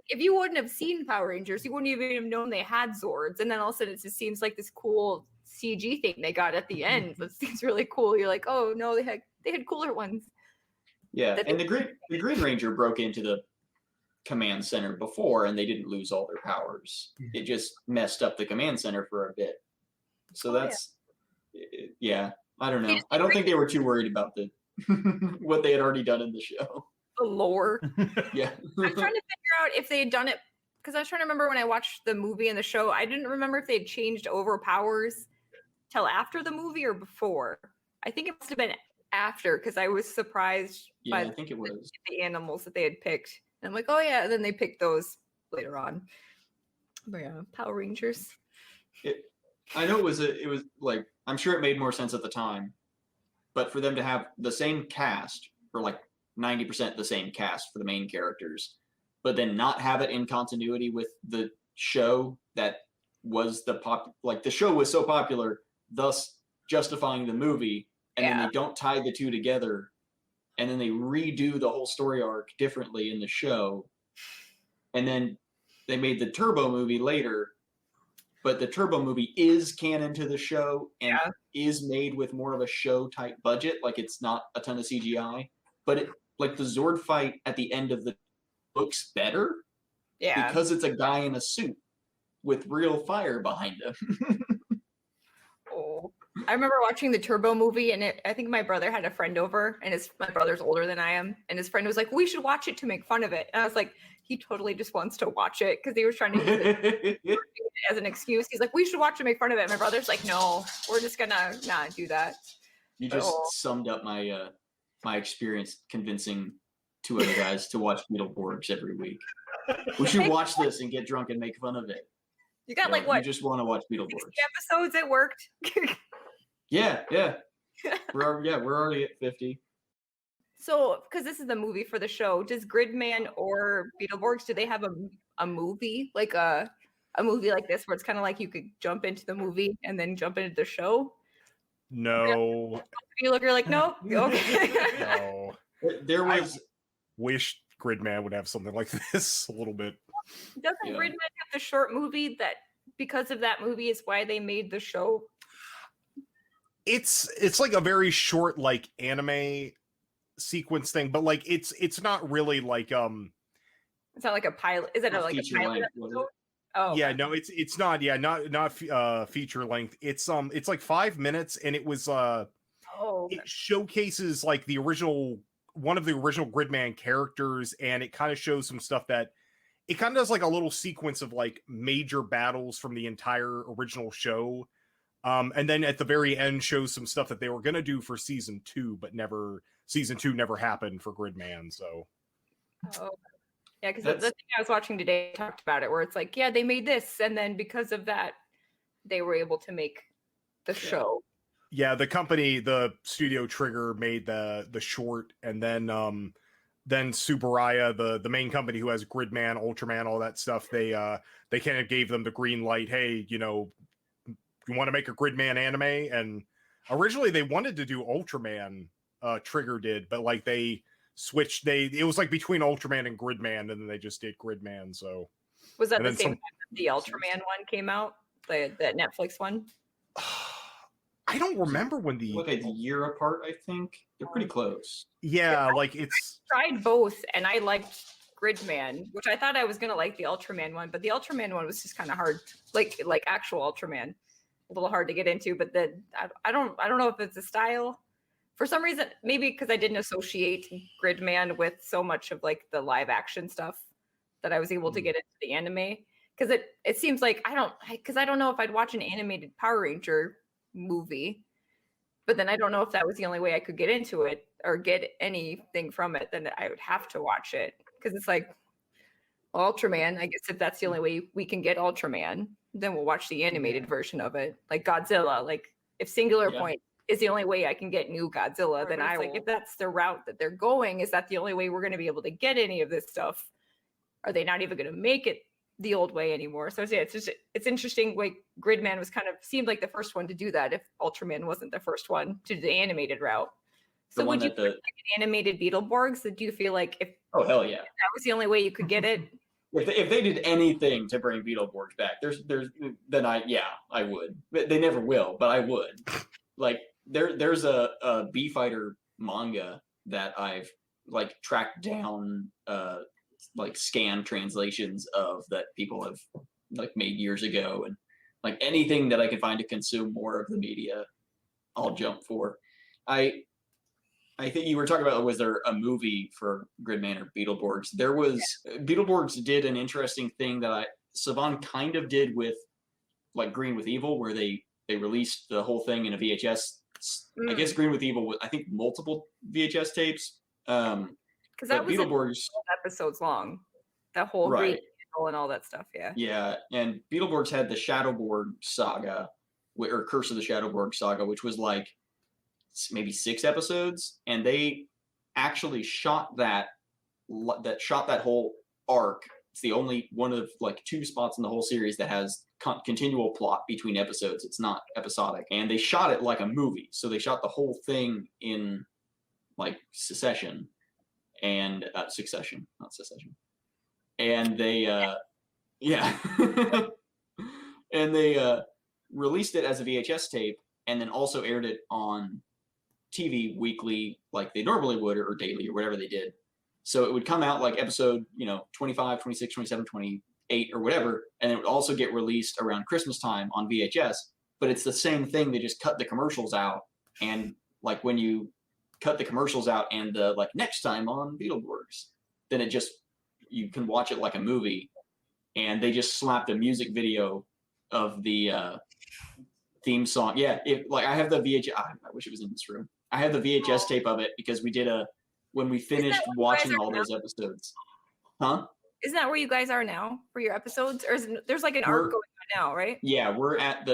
if you wouldn't have seen Power Rangers, you wouldn't even have known they had Zords, and then all of a sudden it just seems like this cool CG thing they got at the end. That seems really cool. You're like, oh no, they had cooler ones. Yeah, and the Green Ranger broke into the command center before, and they didn't lose all their powers. It just messed up the command center for a bit. So that's I don't know. I don't think they were too worried about the what they had already done in the show. The lore. Yeah. I'm trying to figure out if they had done it, because I was trying to remember when I watched the movie and the show, I didn't remember if they had changed over powers till after the movie or before. I think it must have been after, because I was surprised by I think it was the animals that they had picked. And I'm like, oh yeah, and then they picked those later on. But yeah, Power Rangers. I know it was like, I'm sure it made more sense at the time, but for them to have the same cast, or like 90% the same cast for the main characters, but then not have it in continuity with the show that was the show was so popular, thus justifying the movie, and then they don't tie the two together, and then they redo the whole story arc differently in the show, and then they made the Turbo movie later, but the Turbo movie is canon to the show and is made with more of a show type budget, like it's not a ton of CGI, but it, like the Zord fight at the end of the looks better because it's a guy in a suit with real fire behind him. I remember watching the Turbo movie, and I think my brother had a friend over, and my brother's older than I am, and his friend was like, we should watch it to make fun of it. And I was like, he totally just wants to watch it because he was trying to use it as an excuse. He's like, we should watch it to make fun of it. And my brother's like, no, we're just gonna not do that. You just summed up my my experience convincing two other guys to watch Beetleborgs every week. We should watch this and get drunk and make fun of it. You got like what? You just want to watch Beetleborgs. 60 episodes. It worked. Yeah. We're already at 50. So, because this is the movie for the show, does Gridman or Beetleborgs, do they have a movie, like a movie like this, where it's kind of like you could jump into the movie and then jump into the show? No. You're like, no? Okay. No. There was... I wish Gridman would have something like this a little bit. Doesn't Gridman have the short movie that, because of that movie, is why they made the show? It's like a very short, like, anime sequence thing, but like it's not really like it's not like a pilot. Is it like a pilot episode? Oh yeah, no, it's not. Yeah, not feature length. It's like 5 minutes, and it was it showcases like one of the original Gridman characters, and it kind of shows some stuff that it kind of does like a little sequence of like major battles from the entire original show. And then at the very end shows some stuff that they were going to do for season 2, but season 2 never happened for Gridman. So, yeah, because the thing I was watching today talked about it, where it's like, yeah, they made this, and then because of that, they were able to make the show. Yeah, the studio Trigger made the short, and then Subaraya, the main company who has Gridman, Ultraman, all that stuff, they kind of gave them the green light. Hey, you want to make a Gridman anime? And originally they wanted to do Ultraman, Trigger did, but like they switched, it was like between Ultraman and Gridman, and then they just did Gridman. So was that the same time that the Ultraman one came out, that Netflix one? I don't remember when a year apart. I think they're pretty close. Yeah, like it's I tried both, and I liked Gridman, which I thought I was gonna like the Ultraman one, but the Ultraman one was just kind of hard, like actual Ultraman, a little hard to get into. But then I don't know if it's a style. For some reason, maybe because I didn't associate Gridman with so much of like the live action stuff that I was able to get into the anime. Because it seems like I don't know if I'd watch an animated Power Ranger movie, but then I don't know if that was the only way I could get into it or get anything from it. Then I would have to watch it because it's like Ultraman. I guess if that's the only way we can get Ultraman, then we'll watch the animated version of it. Like Godzilla, like if Singular Point is the only way I can get new Godzilla, then I like if that's the route that they're going, is that the only way we're going to be able to get any of this stuff? Are they not even going to make it the old way anymore? So yeah, it's interesting. Like Gridman was kind of seemed like the first one to do that. If Ultraman wasn't the first one to do the animated route, so would you like an animated Beetleborgs? Do you feel like if hell yeah, if that was the only way you could get it? If they did anything to bring Beetleborgs back, then I would. They never will, but I would. Like there's a Bee Fighter manga that I've like tracked down like scan translations of that people have like made years ago, and like anything that I can find to consume more of the media, I'll jump for. I think you were talking about, was there a movie for Gridman or Beetleborgs? There was. Beetleborgs did an interesting thing that Saban kind of did with like Green with Evil, where they released the whole thing in a VHS. I guess Green with Evil was, I think, multiple VHS tapes. Because that was Beetleborgs episodes long, that whole right and all that stuff. Yeah, and Beetleborgs had the Shadowborg saga, or Curse of the Shadowborg saga, which was like maybe 6 episodes, and they actually shot that whole arc. It's the only one of like 2 spots in the whole series that has continual plot between episodes. It's not episodic, and they shot it like a movie. So they shot the whole thing in like succession, and succession, not secession. And they, and they released it as a VHS tape, and then also aired it on TV weekly, like they normally would, or daily, or whatever they did. So it would come out like episode, 25, 26, 27, 28, or whatever, and it would also get released around Christmas time on VHS. But it's the same thing. They just cut the commercials out, and like when you cut the commercials out and the like next time on Beetleborgs, then you can watch it like a movie. And they just slapped a music video of the theme song. Yeah, I have the VHS. I wish it was in this room. I have the VHS tape of it because we did when we finished watching all those episodes. Huh? Isn't that where you guys are now for your episodes? Or there's like an arc going on now, right? Yeah, we're at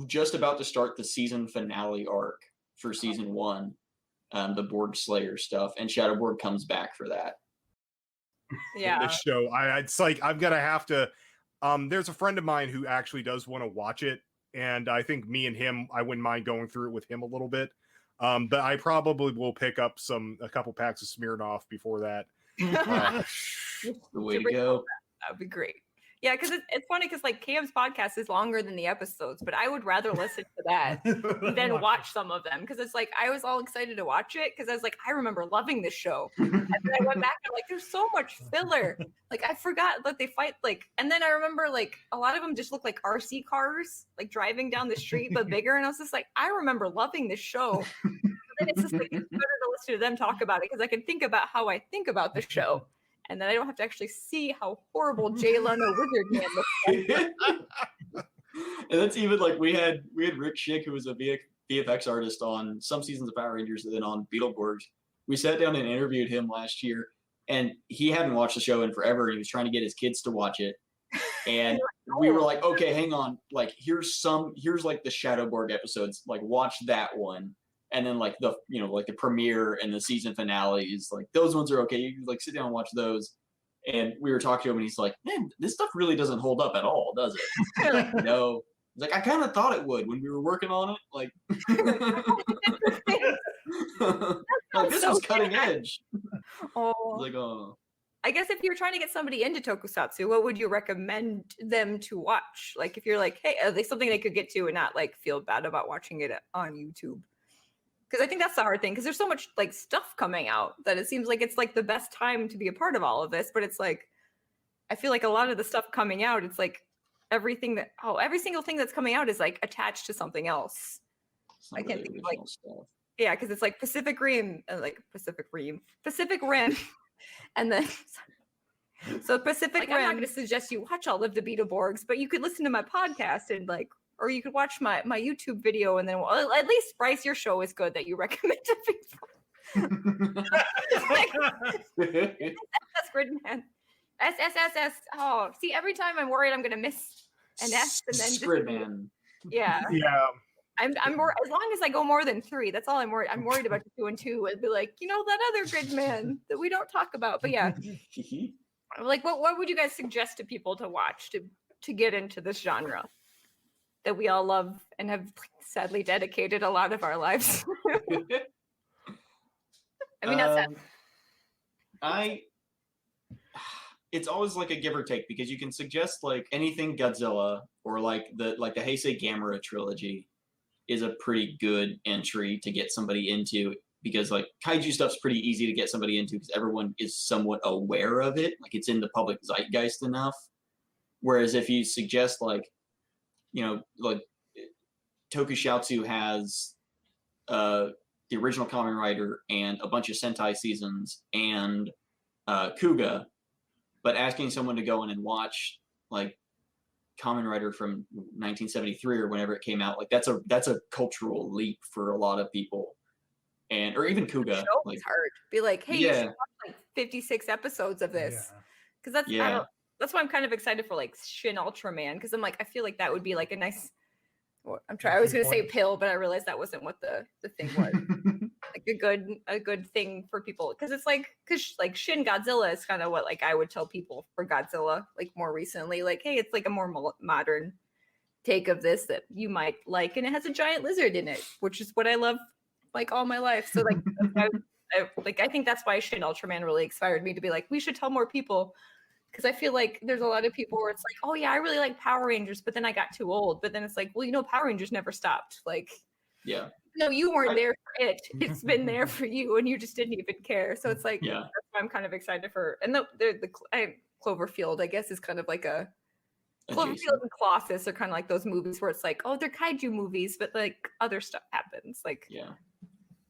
just about to start the season finale arc for season 1, the Borg Slayer stuff, and Shadowborg comes back for that. Yeah. This show, it's like I'm gonna have to. There's a friend of mine who actually does want to watch it, and I think me and him, I wouldn't mind going through it with him a little bit. But I probably will pick up a couple packs of Smirnoff before that. The way to go. That would be great. Yeah, because it's funny because like Cam's podcast is longer than the episodes, but I would rather listen to that than watch some of them, because it's like I was all excited to watch it because I was like, I remember loving this show, and then I went back and like there's so much filler. Like I forgot that they fight and then I remember like a lot of them just look like RC cars like driving down the street but bigger, and I was just like, I remember loving this show. And then it's just like it's better to listen to them talk about it because I can think about how I think about the show. And then I don't have to actually see how horrible Jay Leno Wizard Man looks like. And that's even like we had Rick Schick, who was a VFX artist on some seasons of Power Rangers and then on Beetleborgs. We sat down and interviewed him last year, and he hadn't watched the show in forever. He was trying to get his kids to watch it. And we were like, okay, hang on. Like, here's like the Shadowborg episodes. Like, watch that one. And then like the like the premiere and the season finales, like those ones are okay. You can like sit down and watch those. And we were talking to him, and he's like, "Man, this stuff really doesn't hold up at all, does it?" Like, no. He's like, I kind of thought it would when we were working on it. Like, like this was cutting edge. Oh, Like, oh. I guess if you're trying to get somebody into tokusatsu, what would you recommend them to watch? Like, if you're like, hey, are they something they could get to and not like feel bad about watching it on YouTube? because I think that's the hard thing, because there's so much like stuff coming out that it seems like it's like the best time to be a part of all of this, but it's like I feel like a lot of the stuff coming out, it's like every single thing that's coming out is like attached to something else. I can't think of like stuff. Yeah, because it's like Pacific Rim, and then so Pacific Rim. I'm not going to suggest you watch all of the Beetleborgs, but you could listen to my podcast and like, or you could watch my YouTube video, and then well, at least Bryce, your show is good that you recommend to people. That's Gridman. S. Oh, see, every time I'm worried I'm going to miss an S, and then Gridman. Yeah. Yeah. I'm more, as long as I go more than 3, that's all I'm worried. I'm worried about 2 and 2. It'd be like, that other Gridman that we don't talk about. But yeah, like what would you guys suggest to people to watch to get into this genre that we all love and have sadly dedicated a lot of our lives? I mean, that's it's always like a give or take, because you can suggest like anything Godzilla, or like the Heisei Gamera trilogy is a pretty good entry to get somebody into, because like kaiju stuff's pretty easy to get somebody into because everyone is somewhat aware of it, like it's in the public zeitgeist enough. Whereas if you suggest like Tokusatsu has the original Kamen Rider and a bunch of Sentai seasons and Kuga, but asking someone to go in and watch like Kamen Rider from 1973 or whenever it came out, like that's a cultural leap for a lot of people, or even Kuga. Like, it's hard. Be like, hey, you should watch like 56 episodes of this, because that's why I'm kind of excited for like Shin Ultraman, because I'm like, I feel like that would be like a nice. I was going to say pill, but I realized that wasn't what the thing was. Like a good thing for people, because it's like, like Shin Godzilla is kind of what like I would tell people for Godzilla, like more recently, like, hey, it's like a more modern take of this that you might like, and it has a giant lizard in it, which is what I love like all my life. So like I think that's why Shin Ultraman really inspired me to be like, we should tell more people. Because I feel like there's a lot of people where it's like, oh yeah, I really like Power Rangers, but then I got too old. But then it's like, well, Power Rangers never stopped. Like, yeah, no, you weren't there for it. It's been there for you, and you just didn't even care. So it's like, that's why I'm kind of excited for. And the Cloverfield, I guess, is kind of like a Cloverfield and Colossus are kind of like those movies where it's like, oh, they're kaiju movies, but like other stuff happens. Like, yeah.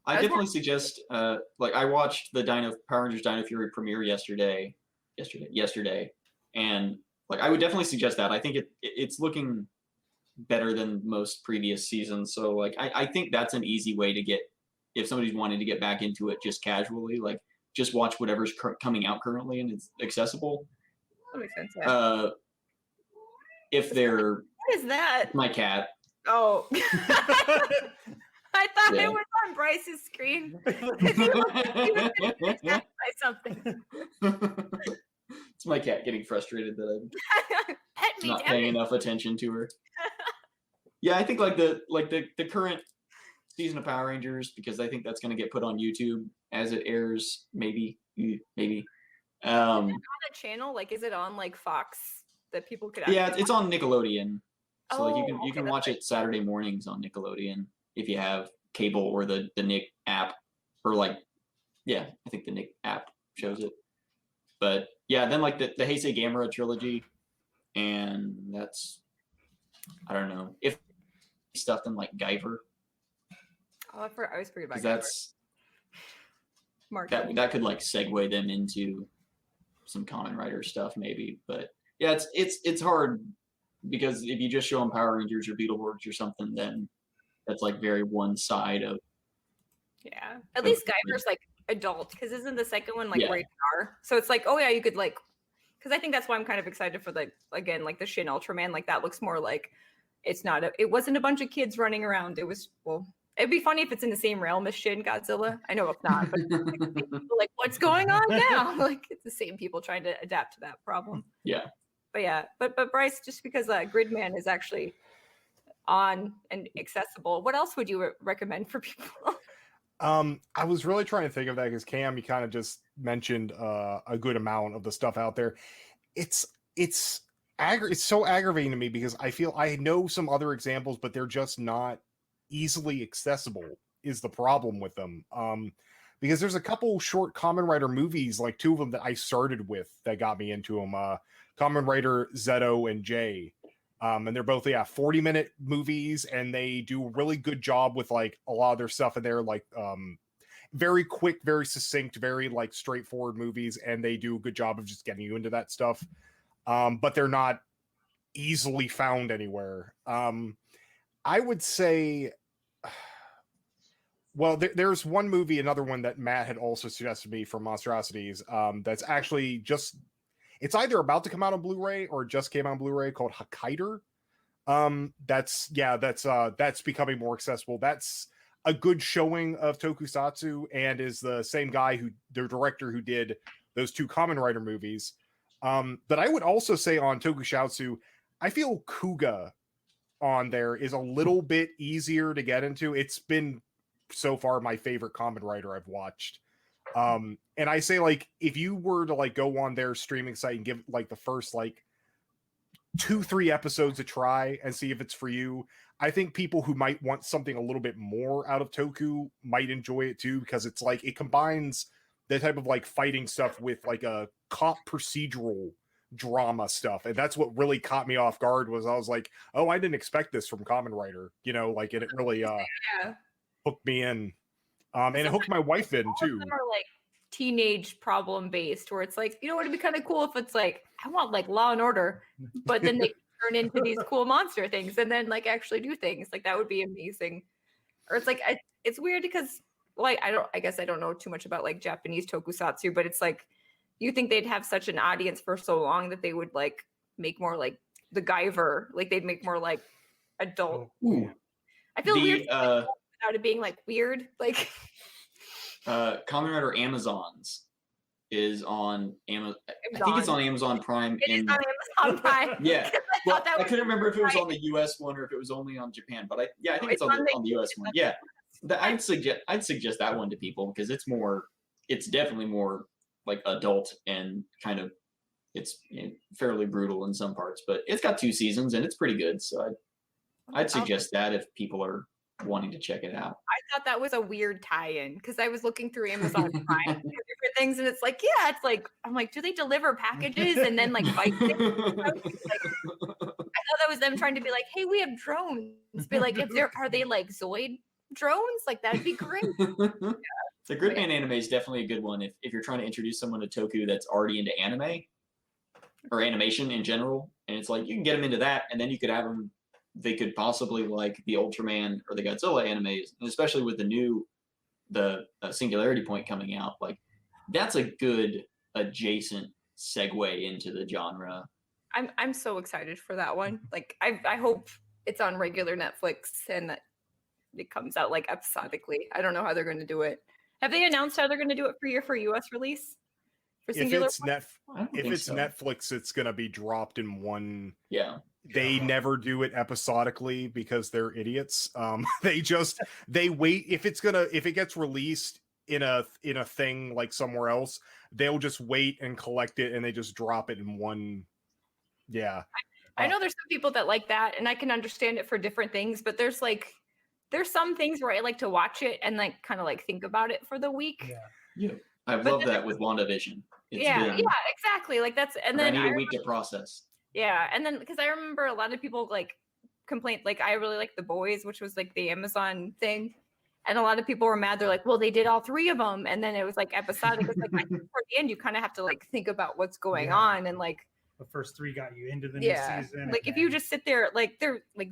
I definitely suggest, like I watched the Power Rangers Dino Fury premiere yesterday, and like I would definitely suggest that. I think it's looking better than most previous seasons, so like I think that's an easy way to get, if somebody's wanting to get back into it just casually, like just watch whatever's coming out currently and it's accessible. That makes sense. Yeah. If they're what is that? My cat. Oh. I thought it was on Bryce's screen. He was by something. It's my cat getting frustrated that I'm not paying enough attention to her. Yeah, I think like the current season of Power Rangers, because I think that's going to get put on YouTube as it airs. Maybe. Is it on a channel? Like, is it on like Fox that people could? Yeah, it's on Nickelodeon. So like you can watch it Saturday mornings on Nickelodeon if you have cable or the Nick app, or like, I think the Nick app shows it. But yeah, then like the Heisei Gamera trilogy, and that's, I don't know, if stuff in like Guyver. Oh, I always forget about Guyver. That's that could like segue them into some Kamen Rider stuff maybe. But yeah, it's hard, because if you just show them Power Rangers or Beetleborgs or something, then that's like very one side of. Yeah, at least Guyver's like adult, because isn't the second one like rated R? So it's like, oh yeah, you could like, because I think that's why I'm kind of excited for the the Shin Ultraman. Like that looks more like it wasn't a bunch of kids running around. It was, well, it'd be funny if it's in the same realm as Shin Godzilla. I know it's not, but like what's going on now? Like it's the same people trying to adapt to that problem. Yeah. But Bryce, just because Gridman is actually on and accessible, what else would you recommend for people? I was really trying to think of that because Cam, you kind of just mentioned a good amount of the stuff out there. It's so aggravating to me because I feel I know some other examples, but they're just not easily accessible is the problem with them. Because there's a couple short Kamen Rider movies, like 2 of them that I started with that got me into them. Kamen Rider Zeto and J. And they're both 40-minute movies, and they do a really good job with like a lot of their stuff in there, like very quick, very succinct, very like straightforward movies, and they do a good job of just getting you into that stuff. But they're not easily found anywhere. I would say, well, there's one movie, another one that Matt had also suggested me from Monstrosities, that's actually just, it's either about to come out on Blu-ray or just came out on Blu-ray, called Hokkaider. That's becoming more accessible. That's a good showing of tokusatsu, and is the same guy the director who did those 2 Kamen Rider movies. But I would also say on tokusatsu, I feel Kuga on there is a little bit easier to get into. It's been so far my favorite Kamen Rider I've watched. And I say, like, if you were to like go on their streaming site and give like the first like 2-3 episodes a try and see if it's for you, I think people who might want something a little bit more out of Toku might enjoy it too, because it's like it combines the type of like fighting stuff with like a cop procedural drama stuff, and that's what really caught me off guard. Was I was like, oh, I didn't expect this from Kamen Rider, like, and it really hooked me in, and it hooked my wife in too. Some are like teenage problem based, where it's like, it'd be kind of cool if it's like, I want like Law and Order, but then they turn into these cool monster things and then like actually do things like that would be amazing. Or it's like it's weird because like I guess I don't know too much about like Japanese tokusatsu, but it's like you think they'd have such an audience for so long that they would like make more like the Guyver, like they'd make more like adult. I feel weird without it being like weird, like Kamen Rider Amazons is on Amazon. I think it's on Amazon Prime. It is on Amazon Prime. Yeah. Well, I couldn't remember if it was on the US one or if it was only on Japan, but I think it's on the US one. Yeah. I'd suggest that one to people because it's definitely more like adult and kind of, it's fairly brutal in some parts, but it's got 2 seasons and it's pretty good. So I'd suggest that if people are wanting to check it out. I thought that was a weird tie-in because I was looking through Amazon Prime for different things, and it's like, it's like, I'm like, do they deliver packages and then like fight things? I thought that was them trying to be like, hey, we have drones. Be like, are they like Zoid drones? Like that'd be great. The Gridman anime is definitely a good one if you're trying to introduce someone to Toku that's already into anime or animation in general, and it's like you can get them into that, and then you could have them. They could possibly like the Ultraman or the Godzilla animes, and especially with the Singularity Point coming out, like that's a good adjacent segue into the genre. I'm so excited for that one. Like I hope it's on regular Netflix and that it comes out like episodically. I don't know how they're going to do it. Have they announced how they're going to do it for US release? For Singular if it's Netflix, it's going to be dropped in one. Yeah. They never do it episodically because they're idiots. They wait. If it gets released in a thing like somewhere else, they'll just wait and collect it and they just drop it in one. Yeah. I know there's some people that like that, and I can understand it for different things, but there's some things where I like to watch it and like kind of like think about it for the week. Yeah. I've loved that with WandaVision. Exactly. Like that's, and then I need a week to process. Yeah, and then because I remember a lot of people like complained, like I really like The Boys, which was like the Amazon thing, and a lot of people were mad. They're like, well, they did all 3 of them, and then it was like episodic. It's like toward the end, you kind of have to like think about what's going on, and like the first 3 got you into the new season. Like if you just sit there,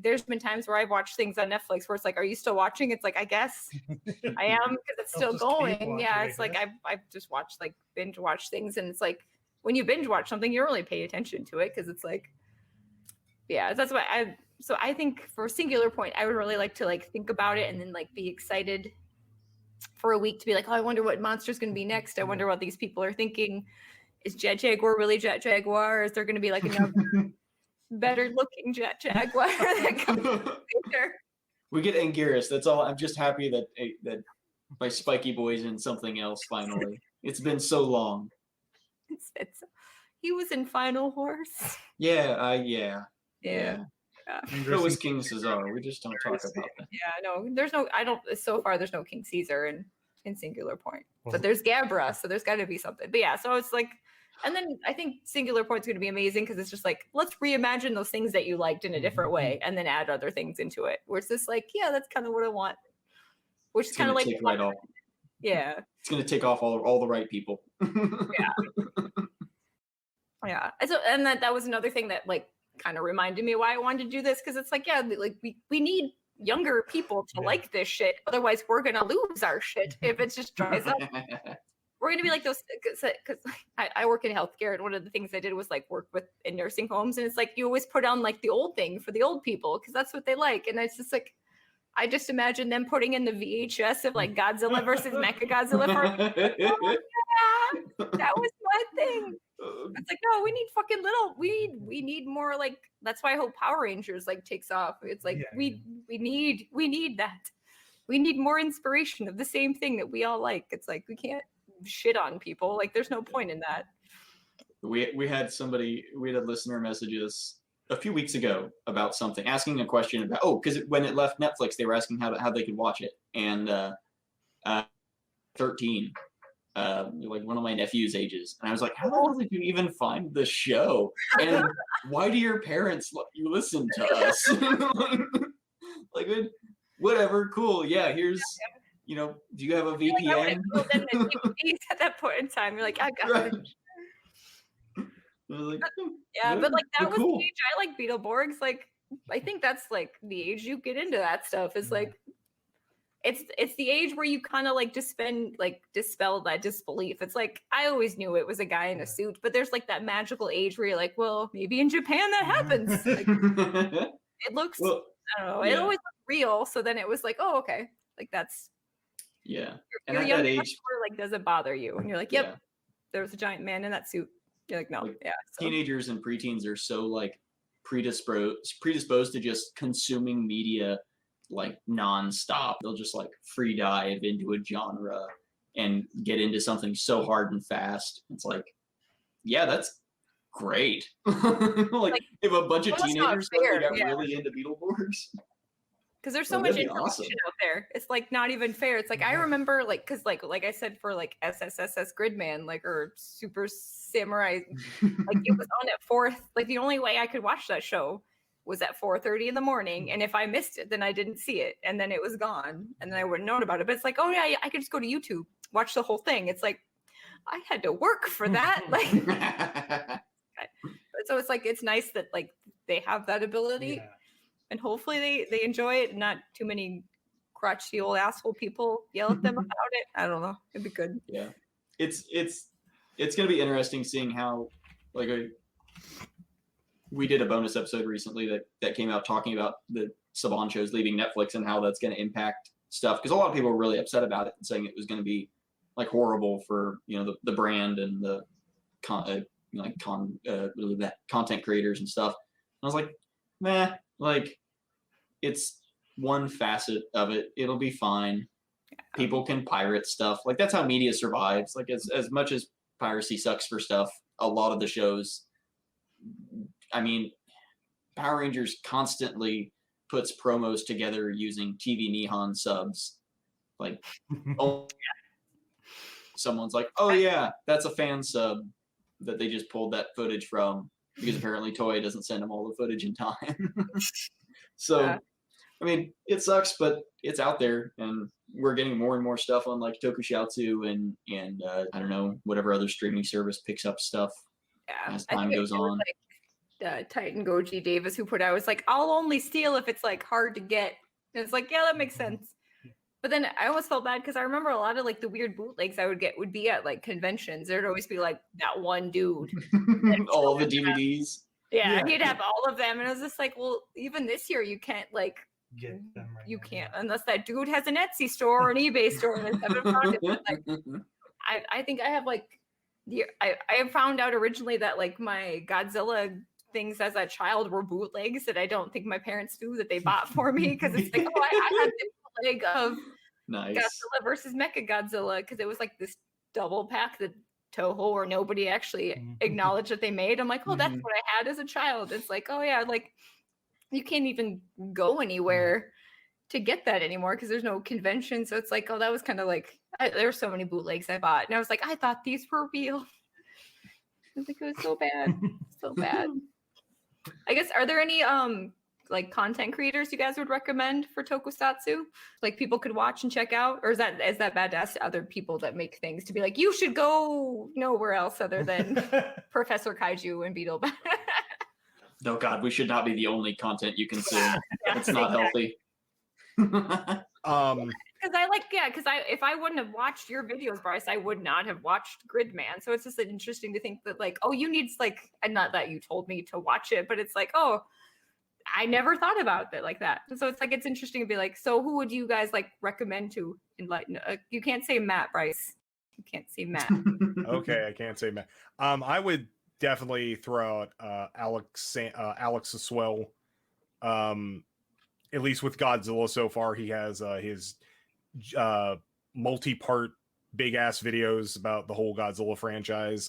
there's been times where I've watched things on Netflix where it's like, are you still watching? It's like, I guess I am because it's still going. Yeah, it's like I've just watched like binge watch things, and it's like when you binge watch something, you don't really pay attention to it because it's like, that's why I think for Singular Point, I would really like to like think about it and then like be excited for a week to be like, oh, I wonder what monster's going to be next. I wonder what these people are thinking. Is Jet Jaguar really Jet Jaguar? Or is there going to be like another better looking Jet Jaguar that comes later? We get Anguirus. That's all. I'm just happy that my Spiky Boy's in something else finally. It's been so long. He was in Final Horse. Yeah. So is King Caesar. We just don't talk about that. Yeah, no, so far there's no King Caesar in Singular Point. Well- But there's Gabra, so there's got to be something. But yeah, so it's like, and then I think Singular Point's going to be amazing because it's just like, let's reimagine those things that you liked in a different way and then add other things into it. Where it's just like, yeah, that's kind of what I want. Which is kind of like, take right off. Yeah. It's going to take off all the right people. Yeah. And that was another thing that like kind of reminded me why I wanted to do this, because it's like, yeah, like we need younger people to like this shit. Otherwise, we're gonna lose our shit if it just dries up. We're gonna be like those, because I work in healthcare, and one of the things I did was like work in nursing homes, and it's like you always put on like the old thing for the old people because that's what they like, and it's just like I just imagine them putting in the VHS of like Godzilla versus Mechagodzilla. Oh, yeah, that was my thing. It's like, no, we need fucking little. We need more like. That's why I hope Power Rangers like takes off. It's like we need that. We need more inspiration of the same thing that we all like. It's like we can't shit on people. Like there's no point in that. We had a listener message us a few weeks ago about something, asking a question about because when it left Netflix, they were asking how they could watch it, and 13. Like one of my nephew's ages, and I was like, how the hell did you even find the show, and why do your parents let you listen to us? Like whatever, cool, yeah, here's do you have a VPN? At that point in time, you're like, I got right. it. Like, yeah, but like that was cool. the age I like Beetleborgs. Like I think that's like the age you get into that stuff. Is like it's the age where you kind of like dispel that disbelief. It's like I always knew it was a guy in a suit, but there's like that magical age where you're like, well, maybe in Japan that happens. Like, it looks, I don't know, it always looked real. So then it was like, oh, okay, like that's and you're at young that age, age, like doesn't bother you, and you're like, yep, there's a giant man in that suit. You're like, no, like, so. Teenagers and preteens are so like predisposed to just consuming media like nonstop. They'll just like free dive into a genre and get into something so hard and fast. It's like, yeah, that's great. like if a bunch of teenagers suddenly got really into Beetleborgs. Because there's so much information awesome. out there. It's like not even fair. It's like I remember like because like I said for like SSSS Gridman like or Super Samurai like it was on at 4th. Like the only way I could watch that show was at 4:30 in the morning, and if I missed it, then I didn't see it, and then it was gone, and then I wouldn't known about it. But it's like, oh yeah, I could just go to YouTube, watch the whole thing. It's like I had to work for that. Like, so it's like it's nice that like they have that ability. Yeah. And hopefully they enjoy it and not too many crotchety old asshole people yell at them about it. I don't know. It'd be good. Yeah. It's going to be interesting seeing how like we did a bonus episode recently that came out talking about the Saban shows leaving Netflix and how that's going to impact stuff. Because a lot of people were really upset about it and saying it was going to be like horrible for, the brand and the content creators and stuff. And I was like, meh. Like, it's one facet of it. It'll be fine. People can pirate stuff. Like, that's how media survives. Like, as much as piracy sucks for stuff, a lot of the shows, I mean, Power Rangers constantly puts promos together using TV Nihon subs. Like, someone's like, oh, yeah, that's a fan sub that they just pulled that footage from. Because apparently Toei doesn't send them all the footage in time. So, I mean, it sucks, but it's out there, and we're getting more and more stuff on like Tokushiatsu and I don't know, whatever other streaming service picks up stuff as time goes on. Like, Titan Goji Davis who put out was like, I'll only steal if it's like hard to get. And it's like, yeah, that makes sense. But then I almost felt bad because I remember a lot of like the weird bootlegs I would get would be at like conventions. There'd always be like that one dude. All the DVDs. Yeah, he'd have all of them. And I was just like, well, even this year you can't like get them right you now, can't unless that dude has an Etsy store or an eBay store and I haven't found it. But, like, I think I have like I found out originally that like my Godzilla things as a child were bootlegs that I don't think my parents knew that they bought for me because it's like, oh, I had the bootleg of nice. Godzilla versus Mechagodzilla because it was like this double pack that Toho or nobody actually acknowledged that they made. I'm like, oh, that's what I had as a child. It's like, oh yeah, like you can't even go anywhere to get that anymore because there's no convention. So it's like, oh, that was kind of like there were so many bootlegs I bought, and I was like, I thought these were real. I was like, it was so bad, so bad. I guess, are there any like content creators you guys would recommend for tokusatsu, like people could watch and check out, or is that bad to ask other people that make things to be like, you should go nowhere else other than Professor Kaiju and Beetle? Oh God, we should not be the only content you consume. It's not healthy. Because if I wouldn't have watched your videos, Bryce, I would not have watched Gridman. So it's just interesting to think that, like, oh, you need, like, and not that you told me to watch it, but it's like, oh, I never thought about it like that. So it's like, it's interesting to be like, so who would you guys like recommend to enlighten? You can't say Matt, Bryce. You can't say Matt. Okay, I can't say Matt. I would definitely throw out Alex as well. At least with Godzilla so far, he has his multi-part big ass videos about the whole Godzilla franchise.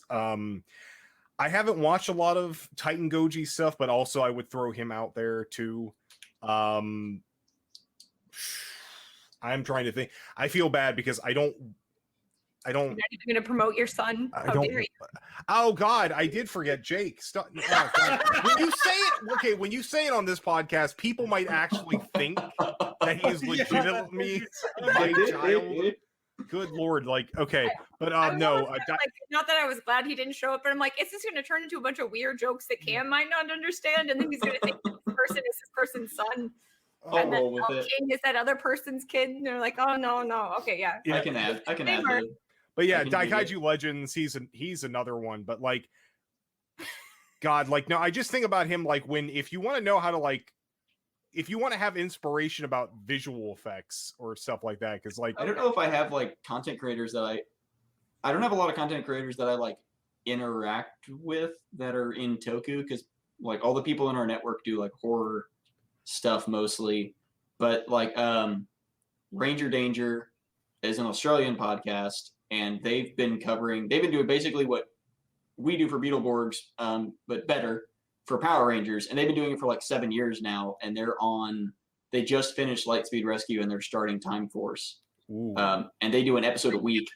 I haven't watched a lot of Titan Goji stuff, but also I would throw him out there too. I'm trying to think. I feel bad because I don't. You're not even going to promote your son. Oh God, I did forget Jake. Stop. Oh, when you say it, okay, when you say it on this podcast, people might actually think that he is legitimately my child. Good Lord, like, okay, but no, like, not that I was glad he didn't show up, but I'm like, is this going to turn into a bunch of weird jokes that Cam might not understand, and then he's going to think this person is this person's son. I'll roll with it. King is that other person's kid, and they're like, oh no, okay, yeah. I can add the. But yeah, Daikaiju Legends, he's another one. But like, God, like, no, I just think about him like if you want to know how to like, if you want to have inspiration about visual effects or stuff like that, because like, I don't know if I have like content creators that I don't have a lot of content creators that I like interact with that are in Toku, because like all the people in our network do like horror stuff mostly, but like Ranger Danger is an Australian podcast, and they've been doing basically what we do for Beetleborgs, but better for Power Rangers, and they've been doing it for like 7 years now, and they just finished Lightspeed Rescue, and they're starting Time Force. And they do an episode a week.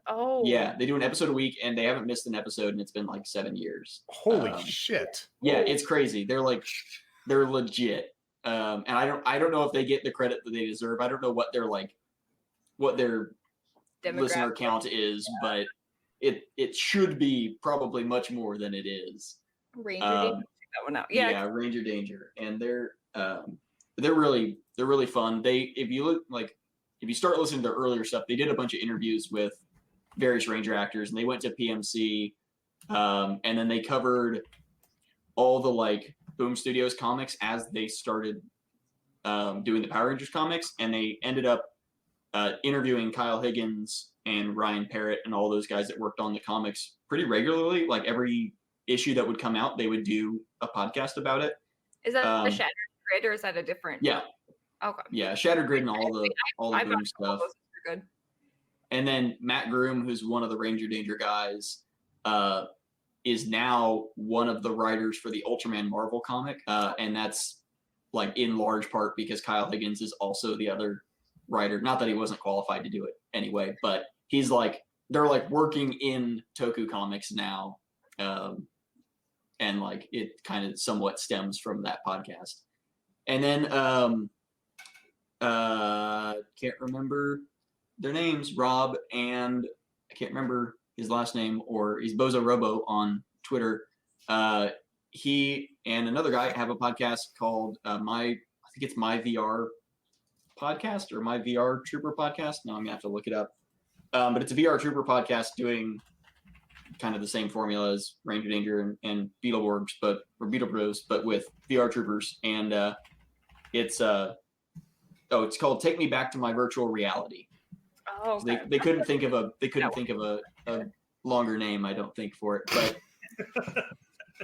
Oh. Yeah, they do an episode a week, and they haven't missed an episode, and it's been like 7 years. Holy shit. Yeah, it's crazy. They're legit. And I don't know if they get the credit that they deserve. I don't know what their listener count is, but it should be probably much more than it is. Ranger Danger, check that one out. Yeah, Ranger Danger, and they're really fun. If you start listening to their earlier stuff, they did a bunch of interviews with various Ranger actors, and they went to PMC, and then they covered all the like Boom Studios comics as they started doing the Power Rangers comics, and they ended up interviewing Kyle Higgins and Ryan Parrott and all those guys that worked on the comics pretty regularly. Like every issue that would come out, they would do a podcast about it. Is that the Shattered Grid, or is that a different? Yeah. Okay. Yeah, Shattered Grid and all the Boom stuff. Good. And then Matt Groom, who's one of the Ranger Danger guys, is now one of the writers for the Ultraman Marvel comic, and that's like in large part because Kyle Higgins is also the other writer. Not that he wasn't qualified to do it anyway, but he's like, they're like working in Toku Comics now. And like it kind of somewhat stems from that podcast. And then can't remember their names, Rob, and I can't remember his last name, or he's Bozo Robo on Twitter. He and another guy have a podcast called I think it's My VR podcast or My VR Trooper podcast. Now I'm gonna have to look it up. But it's a VR Trooper podcast doing kind of the same formula as Ranger Danger and Beetleborgs, or Beetle Bros, but with VR Troopers. And it's called Take Me Back to My Virtual Reality. Oh, okay. They couldn't think of a longer name, I don't think, for it,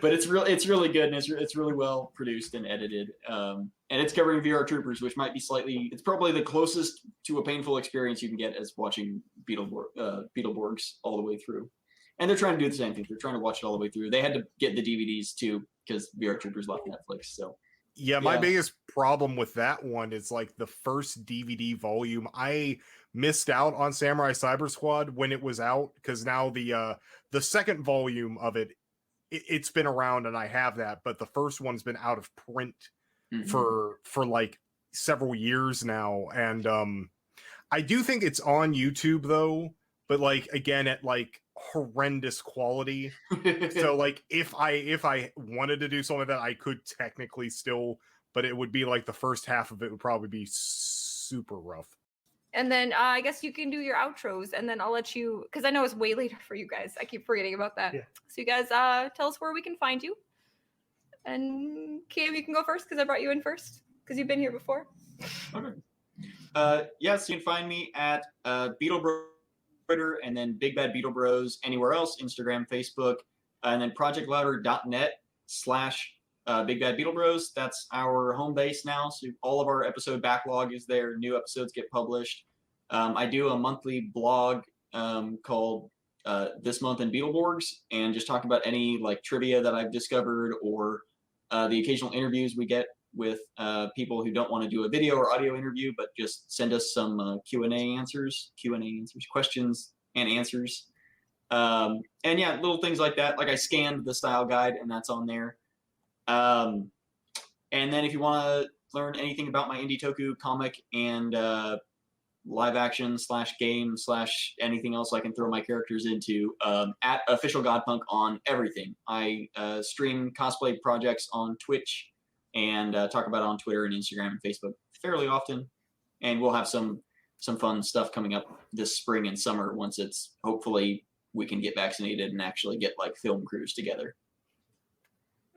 but it's really good, and it's really well produced and edited, and it's covering VR Troopers, which might be it's probably the closest to a painful experience you can get as watching Beetleborgs all the way through. And they're trying to do the same thing. They're trying to watch it all the way through. They had to get the DVDs too because VR Troopers left Netflix, so Yeah, my Yeah. biggest problem with that one is like the first DVD volume. I missed out on Samurai Cyber Squad when it was out because now the second volume of it's been around and I have that, but the first one's been out of print Mhm. for like several years now, and I do think it's on YouTube though, but like again at like horrendous quality. So like if I wanted to do something like that, I could technically still, but it would be like the first half of it would probably be super rough. And then I guess you can do your outros, and then I'll let you, because I know it's way later for you guys. I keep forgetting about that. Yeah. So you guys tell us where we can find you. And Cam, you can go first because I brought you in first because you've been here before. Okay. Yes, you can find me at Beetle Bro Twitter, and then Big Bad Beetle Bros anywhere else, Instagram, Facebook, and then projectlouder.net/Big Bad Beetle Bros. That's our home base now. So all of our episode backlog is there. New episodes get published. I do a monthly blog called This Month in Beetleborgs, and just talk about any like trivia that I've discovered, or the occasional interviews we get with people who don't want to do a video or audio interview, but just send us some Q&A answers, questions and answers. And yeah, little things like that. Like I scanned the style guide and that's on there. And then if you want to learn anything about my Indie Toku comic and live action / game / anything else I can throw my characters into, at Official Godpunk on everything. I stream cosplay projects on Twitch and talk about it on Twitter and Instagram and Facebook fairly often. And we'll have some fun stuff coming up this spring and summer once it's hopefully we can get vaccinated and actually get like film crews together.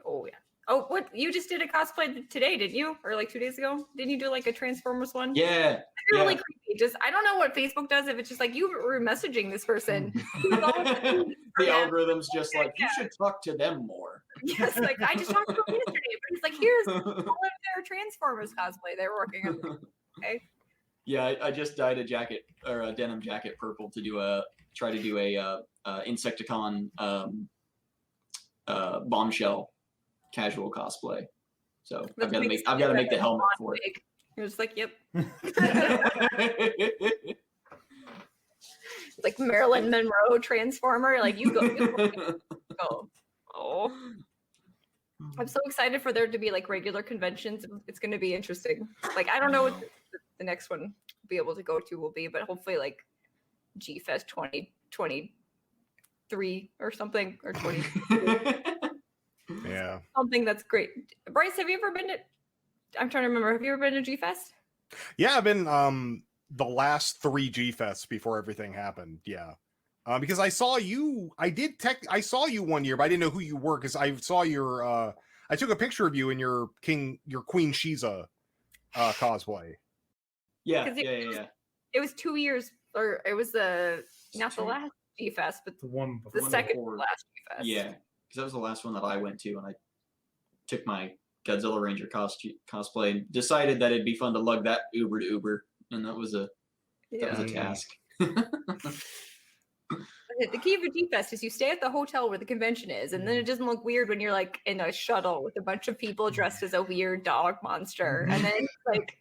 Oh yeah. Oh, what, you just did a cosplay today, didn't you? Or like 2 days ago? Didn't you do like a Transformers one? Yeah. It's really creepy. Just, I don't know what Facebook does if it's just like you were messaging this person. The algorithm's just like, you should talk to them more. Yes, like I just talked to them yesterday, but it's like, here's all of their Transformers cosplay they were working on. Okay. Yeah, I just dyed a jacket or a denim jacket purple to try to do a Insecticon bombshell casual cosplay. So I've got to make the helmet for it. You're just like, yep. Like Marilyn Monroe Transformer, like you go. Oh, I'm so excited for there to be like regular conventions. It's going to be interesting. Like I don't know what the next one will be able to go to will be, but hopefully like G Fest 2023 or something, or 20. Yeah. Something that's great. Bryce, have you ever been to? I'm trying to remember. Have you ever been to G Fest? Yeah, I've been the last 3 G Fests before everything happened. Yeah. Because I saw you. I saw you one year, but I didn't know who you were because I saw your I took a picture of you in your Queen Shiza cosplay. Yeah. It was 2 years, or it was not the last G Fest, but The one the before. second to last G Fest. Yeah, because that was the last one that I went to, and I took my Godzilla Ranger cosplay and decided that it'd be fun to lug that Uber to Uber, and that was a task. The key of a G Fest is you stay at the hotel where the convention is, and then it doesn't look weird when you're like in a shuttle with a bunch of people dressed as a weird dog monster. And then it's like,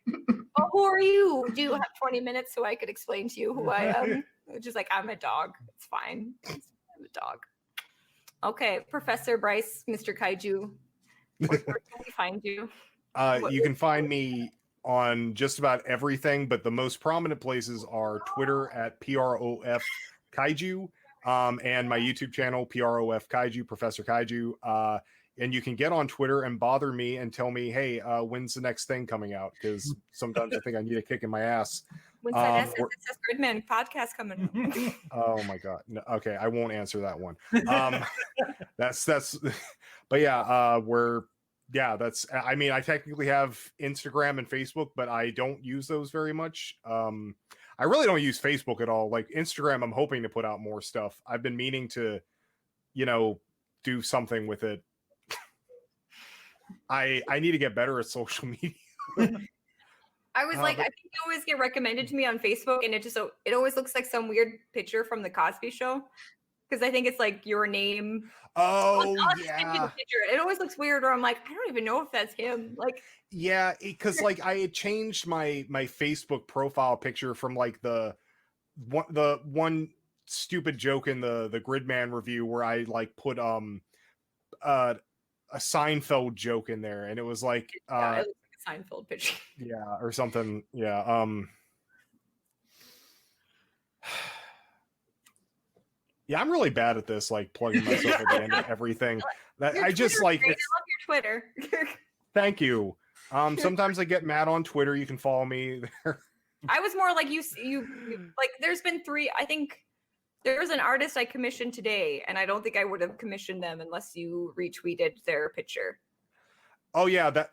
oh, who are you? Do you have 20 minutes so I could explain to you who I am? Just like, I'm a dog. It's fine. I'm a dog. Okay, Professor Bryce, Mr. Kaiju, where can we find you? You can find me on just about everything, but the most prominent places are Twitter at PROF Kaiju, and my YouTube channel, PROF Kaiju, Professor Kaiju. And you can get on Twitter and bother me and tell me, hey, when's the next thing coming out? Because sometimes I think I need a kick in my ass. When's that SSS Gridman podcast coming out? Oh my God. No, okay, I won't answer that one. That's but yeah, I mean, I technically have Instagram and Facebook, but I don't use those very much. I really don't use Facebook at all. Like Instagram, I'm hoping to put out more stuff. I've been meaning to, do something with it. I need to get better at social media. I was like, I think you always get recommended to me on Facebook, and it always looks like some weird picture from the Cosby Show. because I think it's like your name. Oh I'll just send you the yeah. picture. It always looks weird, or I'm like, I don't even know if that's him. Like, Yeah, because like I had changed my Facebook profile picture from like the one stupid joke in the Gridman review where I like put a Seinfeld joke in there, and it was like yeah, it looks like a Seinfeld picture. yeah, or something. Yeah. Yeah, I'm really bad at this, like plugging myself at the end of everything. That Your I just Twitter's like great. it's, I love your Twitter. thank you. Sometimes I get mad on Twitter. You can follow me there. I was more like you like there's been 3, I think there was an artist I commissioned today, and I don't think I would have commissioned them unless you retweeted their picture. Oh yeah,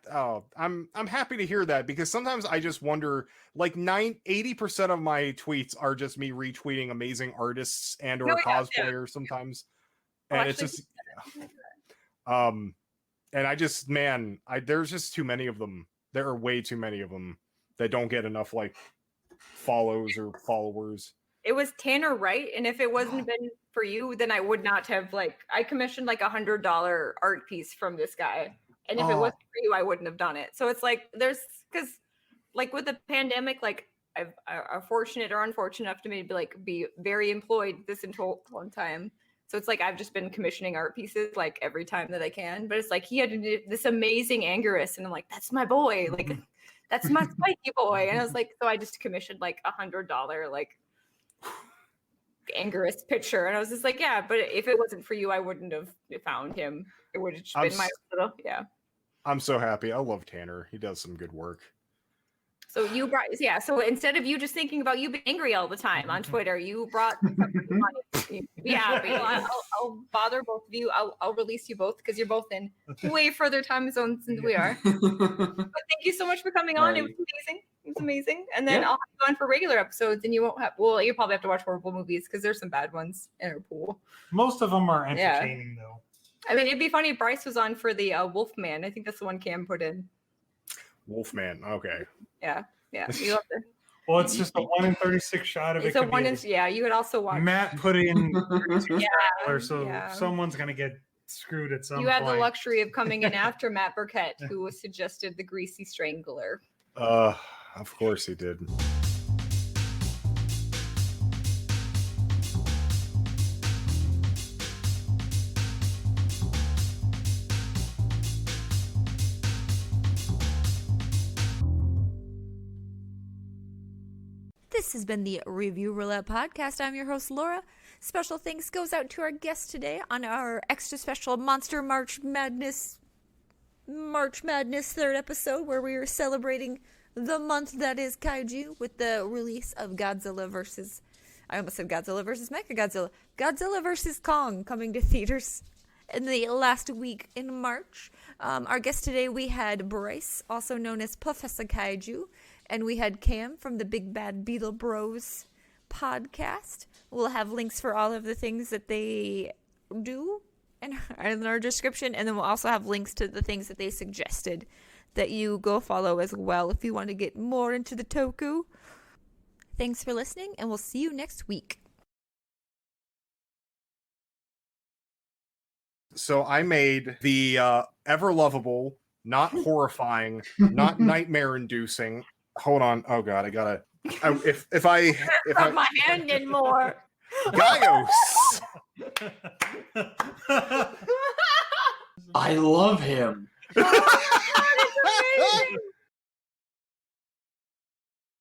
I'm happy to hear that, because sometimes I just wonder, like 80% of my tweets are just me retweeting amazing artists and or cosplayers sometimes. And it's just and I just, man, there's just too many of them. There are way too many of them that don't get enough like follows or followers. It was Tanner Wright, and if it wasn't been for you, then I would not have I commissioned like $100 art piece from this guy. And if it wasn't for you, I wouldn't have done it. So it's like because like with the pandemic, like I'm fortunate or unfortunate enough to be very employed this entire long time. So it's like I've just been commissioning art pieces like every time that I can. But it's like he had this amazing Anguirus, and I'm like, that's my boy, like that's my spiky boy. And I was like, so I just commissioned like $100 like Anguirus picture, and I was just like, yeah. But if it wasn't for you, I wouldn't have found him. It would have just been my little I'm so happy. I love Tanner. He does some good work. So you brought, so instead of you just thinking about you being angry all the time on Twitter, you brought I'll bother both of you. I'll release you both because you're both in way further time zones than we are. But thank you so much for coming on. It was amazing. It was amazing. And then I'll have you on for regular episodes, and you won't have, well, you probably have to watch horrible movies because there's some bad ones in our pool. Most of them are entertaining though. I mean, it'd be funny if Bryce was on for the Wolfman. I think that's the one Cam put in. Wolfman, okay. Yeah. You love it. Well, it's just a 1 in 36 shot of it. It's a 1 in, you would also watch. Matt put in 36 so someone's gonna get screwed at some point. You had the luxury of coming in after Matt Burkett, who was suggested the Greasy Strangler. Of course he did. This has been the Review Roulette Podcast. I'm your host, Laura. Special thanks goes out to our guest today on our extra special Monster March Madness 3rd episode, where we are celebrating the month that is Kaiju with the release of Godzilla vs. Mechagodzilla. Godzilla vs. Kong coming to theaters in the last week in March. Our guest today, we had Bryce, also known as Professor Kaiju, and we had Cam from the Big Bad Beetle Bros podcast. We'll have links for all of the things that they do in our description, and then we'll also have links to the things that they suggested that you go follow as well if you want to get more into the toku. Thanks for listening, and we'll see you next week. So I made the ever lovable, not horrifying, not nightmare inducing. Hold on. Oh god, I gotta. If I my hand in more. Gaios. I love him. Oh, God, it's amazing.